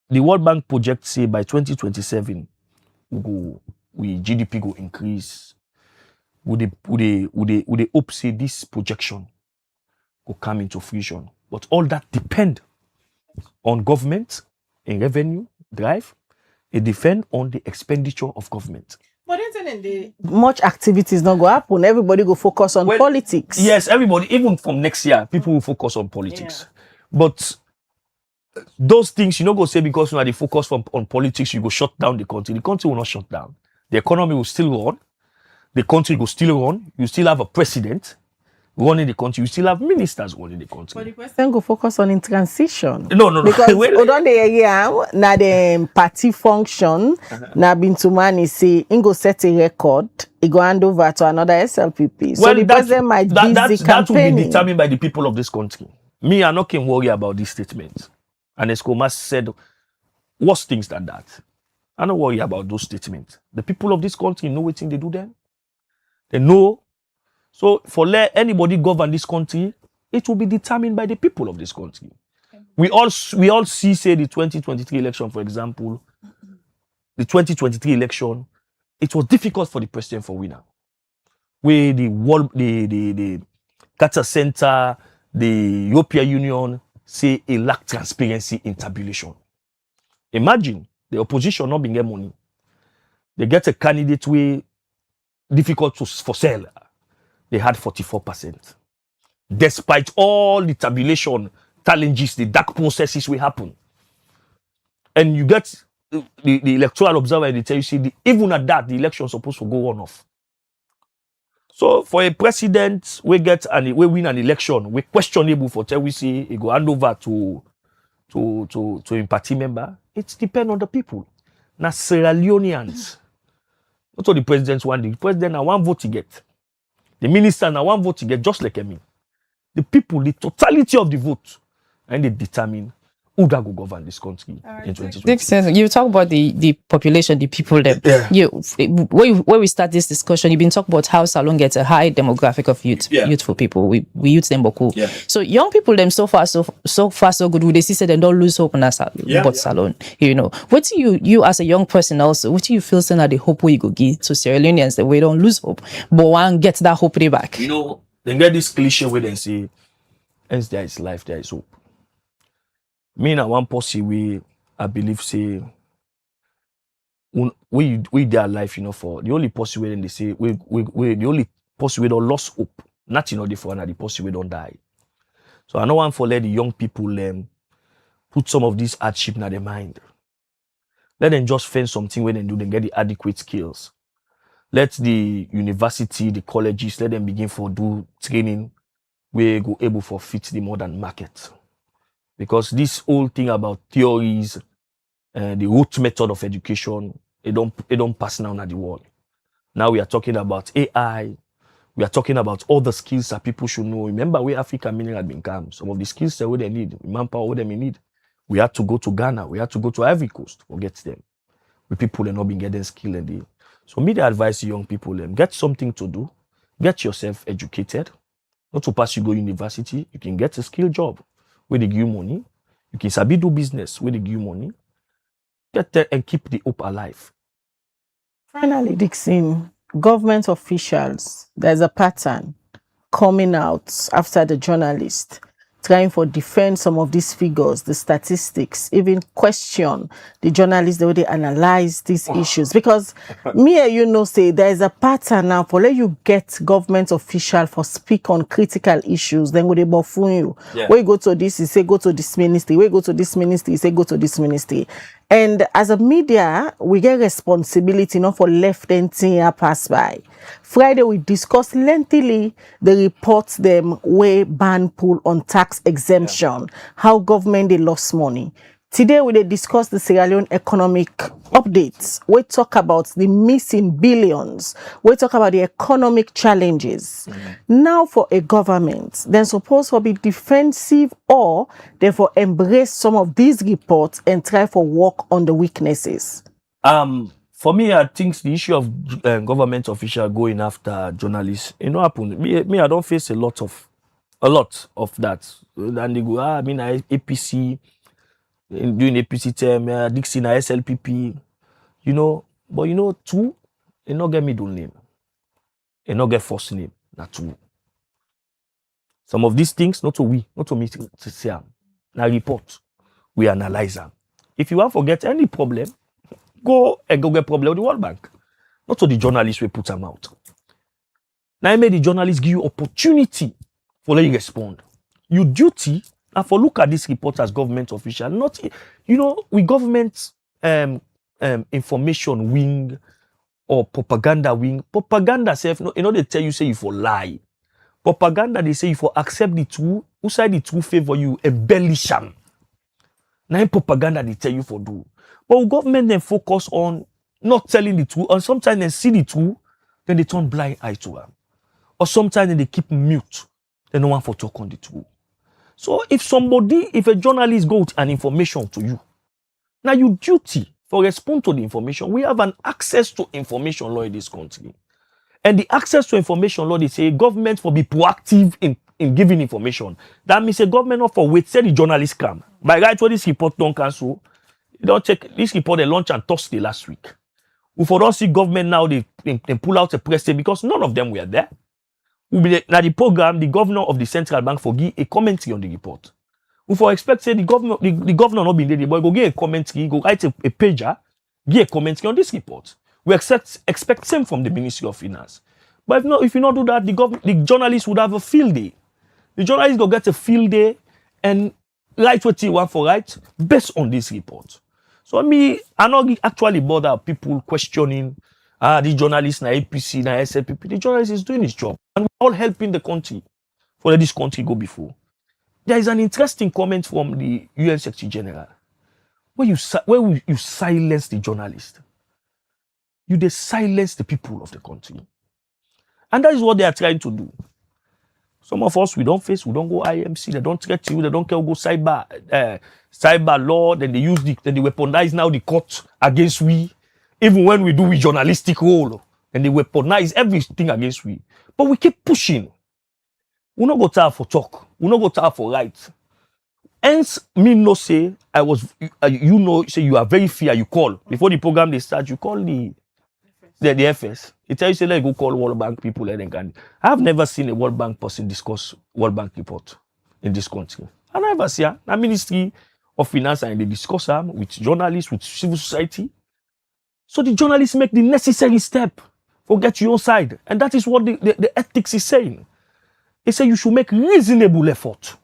Speaker 11: the World Bank project say by 2027 we GDP go increase. Would they hope say this projection will come into fruition? But all that depend on government and revenue drive. It depend on the expenditure of government.
Speaker 5: But then much activities not go happen. Everybody go focus on politics.
Speaker 11: Yes, everybody, even from next year, people will focus on politics. Yeah. But those things, you know, go say because you know they focus on politics, you go shut down the country. The country will not shut down. The economy will still run. The country will still run. You still have a president running the country. You still have ministers running the country.
Speaker 5: But the president go focus on in transition.
Speaker 11: No.
Speaker 5: Because hold on the area, now the party function, now Bintumani say, he go set a record, he go hand over to another SLPP. So the president might be busy campaigning.
Speaker 11: That will be determined by the people of this country. Me, I'm not worry about this statement. And Escomas said worse things than that. I don't worry about those statements. The people of this country know what thing they do then. They know. So for let anybody govern this country, it will be determined by the people of this country. We all see, say, the 2023 election, for example. The 2023 election, it was difficult for the president for winner. Where the Carter Center, the European Union say it lack transparency in tabulation. Imagine the opposition not being get money. They get a candidate way difficult for sale. They had 44%. Despite all the tabulation challenges, the dark processes will happen. And you get the electoral observer, they tell you, see, even at that, the election is supposed to go on off. So for a president, we win an election, we questionable for tell we see he go hand over to a party member. It depends on the people. Now Sierra Leoneans, not all the presidents want. The president now one vote to get. The minister now one vote to get, just like me. The people, the totality of the vote, and they determine who that will govern this country in 2020.
Speaker 10: You talk about the population, the people there.
Speaker 11: Yeah.
Speaker 10: Where we start this discussion, you've been talking about how Salon gets a high demographic of youthful people. We youth them beaucoup.
Speaker 11: Yeah.
Speaker 10: So young people them so far so good. Would they see they don't lose hope in that Salon? You know, what do you as a young person also? What do you feel saying that the hope we go give to Sierra Leoneans that we don't lose hope, but one get that hope back?
Speaker 11: You know, they get this cliche where they say, "Hence there is life, there is hope." Me na one policy we I believe say we their life, you know, for the only policy where they say we the only policy we don't lost hope. Nothing of the for the policy we don't die. So I don't want for let the young people put some of this hardship in their mind. Let them just find something where they do, they get the adequate skills. Let the university, the colleges, let them begin for do training where go able for fit the modern market. Because this whole thing about theories, the root method of education, it don't pass now in the world. Now we are talking about AI. We are talking about all the skills that people should know. Remember where Africa meaning had been come. Some of the skills that they need, manpower, what they need. We had to go to Ghana. We had to go to Ivory Coast to get them. With people that not been getting skill in the. So me, the advice young people, get something to do. Get yourself educated. Not to pass you go university. You can get a skill job where they give you money. You can sabi do business where they give you money. Get there and keep the hope alive.
Speaker 5: Finally, Dixon, government officials, there's a pattern coming out after the journalist trying to defend some of these figures, the statistics, even question the journalists the way they analyze these issues. Because me and you know say there is a pattern now for let you get government official for speak on critical issues, then would they buffoon you.
Speaker 11: Yeah.
Speaker 5: When you go to this, you say go to this ministry. When you go to this ministry, you say go to this ministry. And as a media, we get responsibility not for left and thing pass by. Friday, we discussed lengthily the reports them way ban pull on tax exemption, how government they lost money. Today, we discuss the Sierra Leone economic updates. We talk about the missing billions. We talk about the economic challenges. Now for a government, then supposed to be defensive or therefore embrace some of these reports and try for work on the weaknesses.
Speaker 11: For me, I think the issue of government official going after journalists, you know, happen. Me, I don't face a lot of that. And they go, APC. Doing APC term, Dixie na SLPP, you know, but you know, two, it not get middle name, it not get first name, not two. Some of these things, not to me to say, na report, we analyze them. If you want to forget any problem, go get problem with the World Bank, not to the journalists we put them out. Now I made the journalists give you opportunity for let you respond. Your duty. And for look at this report as government official, not, you know, we government information wing or propaganda wing. Propaganda self, you know, they tell you say you for lie. Propaganda, they say you for accept the truth. Who side the truth favor you? Embellish them. Now propaganda they tell you for do. But government then focus on not telling the truth, and sometimes they see the truth, then they turn blind eye to them. Or sometimes they keep mute. They no one for talk on the truth. So if a journalist got an information to you, now your duty for respond to the information, we have an access to information law in this country. And the access to information law, they say government for be proactive in giving information. That means a government not for wait, say the journalist come. By right where this report don't cancel, you don't check this report they launched on Thursday last week. We for don't see government now they pull out a press day because none of them were there. Now the program, the governor of the central bank for give a commentary on the report. We for expect say the governor not be there, but go give a commentary, go write a pager, give a commentary on this report. We expect same from the Ministry of Finance. But if you not do that, the journalists would have a field day. The journalists go get a field day and write what you want for write based on this report. So I not actually bother people questioning the journalists na APC, na SLPP. The journalist is doing his job. And we're all helping the country for let this country go before. There is an interesting comment from the UN Secretary General where you silence the journalist. You silence the people of the country. And that is what they are trying to do. Some of us, we don't go IMC, they don't threaten you, they don't care, go cyber law, then they weaponize now the court against we. Even when we do a journalistic role, and they weaponize everything against we. But we keep pushing. We not go tired for talk. We not go tired for right. Hence, me no say, say you are very fair, you call. Before the program they start, you call the FS. It tells you, say, let go call World Bank people. I have never seen a World Bank person discuss World Bank report in this country. I never see a Ministry of Finance and they discuss them with journalists, with civil society. So the journalists make the necessary step for get your side. And that is what the ethics is saying. They say you should make reasonable effort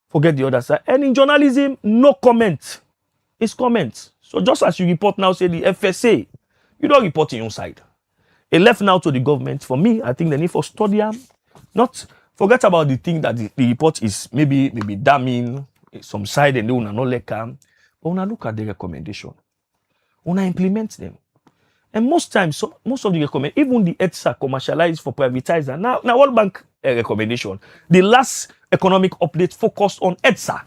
Speaker 11: for get the other side. And in journalism, no comment. It's comment. So just as you report now, say the FSA, you don't report in your side. It left now to the government. For me, I think they need for study them. Not forget about the thing that the report is maybe damning some side and they will not like them. But when I look at the recommendation, when I implement them. And most times, most of the recommend, even the EDSA commercialized for privatizer. Now World Bank recommendation. The last economic update focused on EDSA.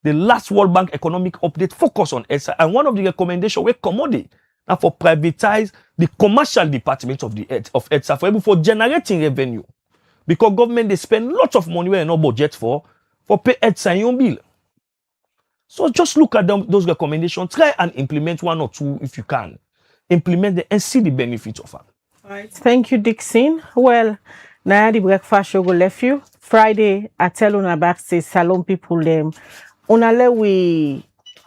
Speaker 11: The last World Bank economic update focused on EDSA. And one of the recommendations were commodity. Now for privatize the commercial department of EDSA for generating revenue. Because government, they spend lots of money where no budget for pay EDSA in your bill. So just look at those recommendations. Try and implement one or two if you can. Implement them and see the benefits of them.
Speaker 5: Right. Thank you, Dixon. Well, now the breakfast show go left you. Friday, I tell una back say salon people them. Unale we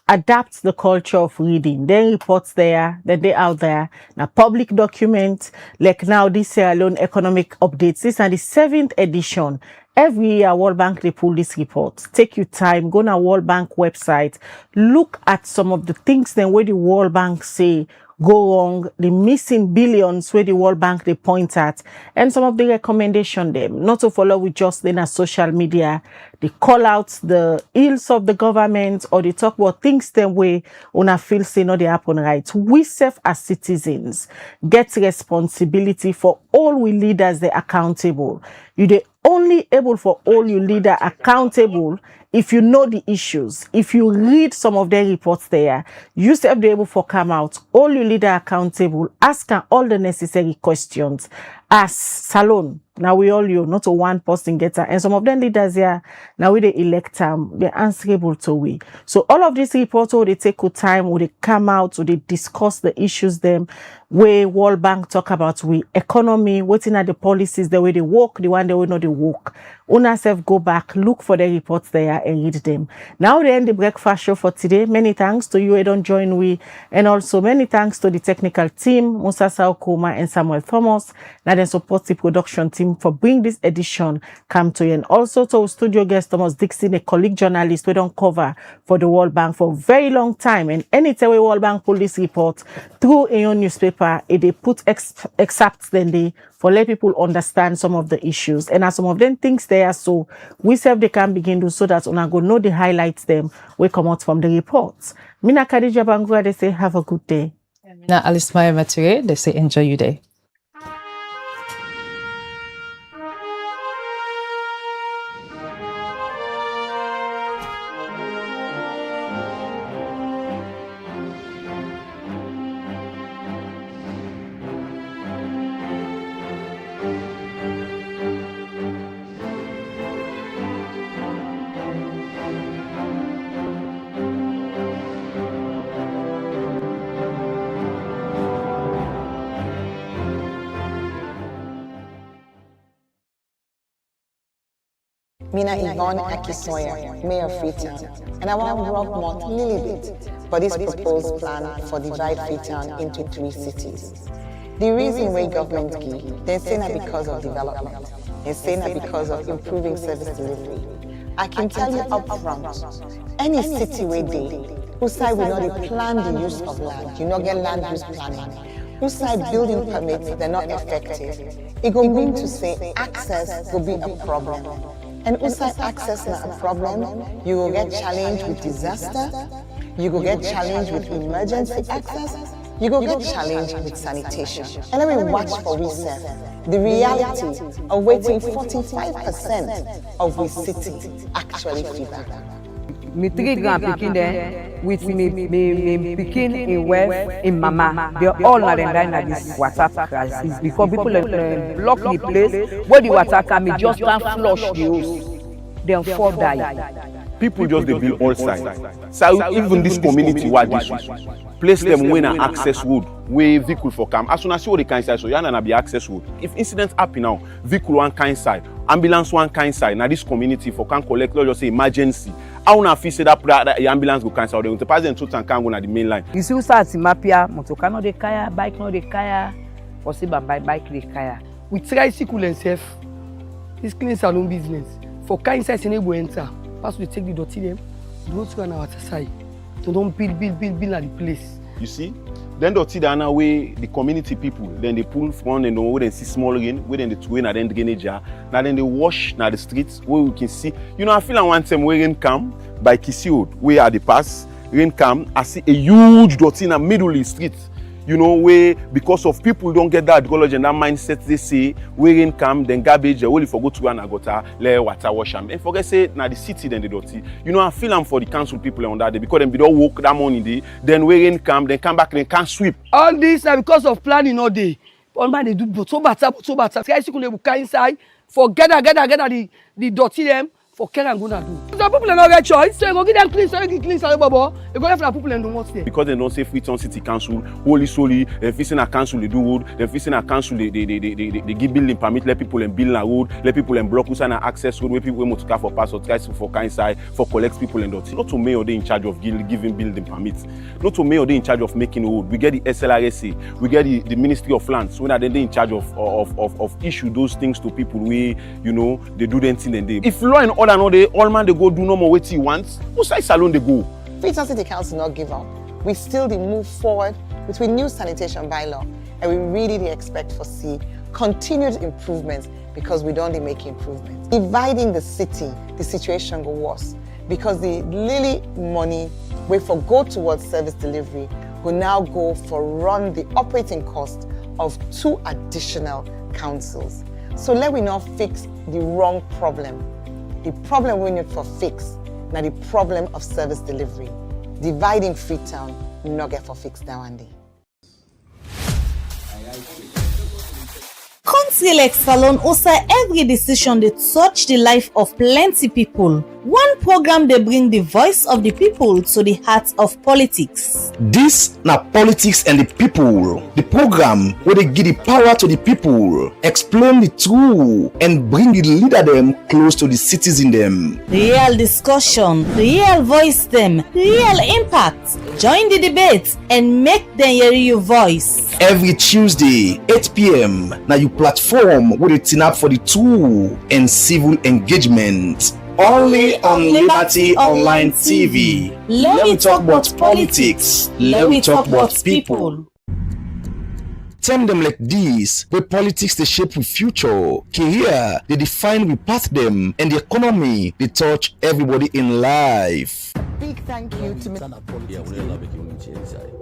Speaker 5: adapt the culture of reading. Then reports there, then they out there. Now public documents, like now this Sierra Leone economic updates. This is the 7th edition. Every year, World Bank, they pull this report. Take your time, go to World Bank website, look at some of the things then where the World Bank say go wrong, the missing billions where the World Bank they point at, and some of the recommendation them. Not to follow with just then a social media, they call out the ills of the government or they talk about things them way una feel say no they happen right. We self as citizens get responsibility for all we leaders they accountable. You they only able for all you leader accountable if you know the issues. If you read some of their reports there, you self be able for come out, all you leader accountable, ask all the necessary questions. As Salon, now we all you, not a one person getter, and some of them leaders here, now we they elect them, they're answerable to we. So all of these reports, they take good time, they come out, they discuss the issues them, where World Bank talk about we economy, waiting at the policies, the way they work, the one they will not they work. Una self go back, look for the reports there and read them. Now they end the breakfast show for today. Many thanks to you who don't join we, and also many thanks to the technical team, Musa Saukuma and Samuel Thomas, now then support the production team for bringing this edition come to you. And also to our studio guest Thomas Dixon, a colleague journalist we don't cover for the World Bank for a very long time. And anytime we World Bank pull this report through a newspaper, they put excerpts then they for let people understand some of the issues. And as some of them things there, so we self they can begin to so that una go know the highlights them we come out from the reports. Mina Khadija Bangura, they say have a good day.
Speaker 10: Mina Alice Maya Mature, they say enjoy your day.
Speaker 4: Mina Yvonne Akisoya, Mayor of Freetown, and I want Rockmont Lilibet for this proposed plan for divide Freetown into 3 cities. The reason why government give, they say not because of development, they say not because of improving service delivery. I can tell you up front, any city where they, who side will not plan the use of land, you not get land use planning, who side building permits, they're not effective. It go mean to say access will be a problem. And who side access not a problem, you will get challenged with disaster, you will get challenged with emergency access, you go get challenged with sanitation. And then we watch for research. The reality of waiting 45% of we city actually fever.
Speaker 12: Me 3 grand picking there with me picking in West in Mama. They're all not in this water crisis because people block the place where the water come, it just can't flush the hose. Then 4 die.
Speaker 13: People just they build all sides. So even this community what this place them when an access road where vehicle for come. As soon as you the kind side, so you na be access road. If incidents happen now, vehicle one kind side, ambulance one kind side. Now this community for can collect, let's just say emergency. How na fit say that the ambulance go kind side? They will pass them to and can go na the main line.
Speaker 12: You see, we start in Mapia, motor no de kaya, bike no de kaya, or say bike de kaya.
Speaker 14: We try to and safe. This clean salon business for kind side in able enter. Pass to take the dirty them, go to an outer side. So don't build at the place.
Speaker 13: You see? Then dirty the other way, the community people, then they pull from and where they see small rain, where then they throw in and then drainage. Now then they wash now the streets where we can see. You know, I feel like one time where rain come by Kisi Road, where at the pass, rain come, I see a huge dirty in the middle of the street. You know, where because of people don't get that ecology and that mindset, they say where rain come, then garbage, only for go to an agota, let water wash them. And forget say now the city then the dirty. You know, I feel I'm for the council people on that day because them be don't work that morning day, then where rain come, then come back, then can't sweep.
Speaker 14: All this are because of planning all day. All man they do but so bad. Guys, you can go inside, forget the dirty them. For care and go na do. Some people not get choice, so you go give them clean, so you clean, so you go left for people and don't want stay.
Speaker 13: Because they don't say Freetown City Council, holy solely, then facing a council they do road, then facing a council they give building permit, let people and build a road, let people and block us and access road where people want to car for passport, guys for kind side, for collect people and dot. Not to mayor they in charge of giving building permits. Not to mayor they in charge of making road. We get the SLRSA, we get the Ministry of Lands, when are they in charge of issue those things to people we you know they do them thing and they. If law and order no dey, all man they go do no more what he wants. Who side salon they go?
Speaker 4: Freetown City Council not give up. We still move forward with we new sanitation bylaw, and we really expect for see continued improvements because we don't make improvements. Dividing the city, the situation go worse because the Lily money we for go towards service delivery will now go for run the operating cost of 2 additional councils. So let we not fix the wrong problem. The problem we need for fix, now the problem of service delivery. Dividing Freetown, not get for fix that one day.
Speaker 15: Country like Salon also every decision they touch the life of plenty people. One program they bring the voice of the people to the heart of politics.
Speaker 3: This na politics and the people. The program where they give the power to the people, explain the truth, and bring the leader them close to the citizen them.
Speaker 15: Real discussion, real voice them, real impact. Join the debate and make them hear your voice.
Speaker 3: Every Tuesday, 8 p.m. Now you platform where they turn up for the truth and civil engagement. Only on Liberty Online TV.
Speaker 15: Let me talk about politics. Let me talk about people.
Speaker 3: Term them like this, where politics they shape with future, career they define we path them, and the economy they touch everybody in life.
Speaker 4: Big thank you to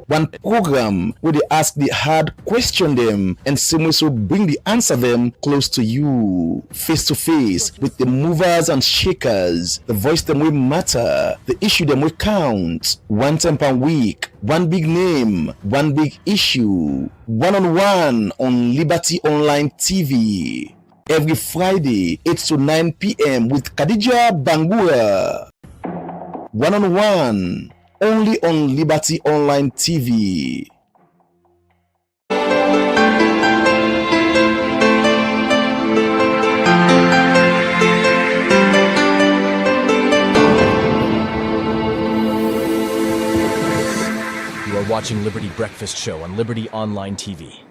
Speaker 3: One program where they ask the hard question them and seamlessly bring the answer them close to you, face to face with the movers and shakers, the voice them will matter, the issue them will count. 1 time per week, one big name, one big issue, one-on-one on Liberty Online TV. Every Friday, 8 to 9 p.m. with Khadija Bangura. One-on-one, only on Liberty Online TV.
Speaker 1: are watching Liberty Breakfast Show on Liberty Online TV.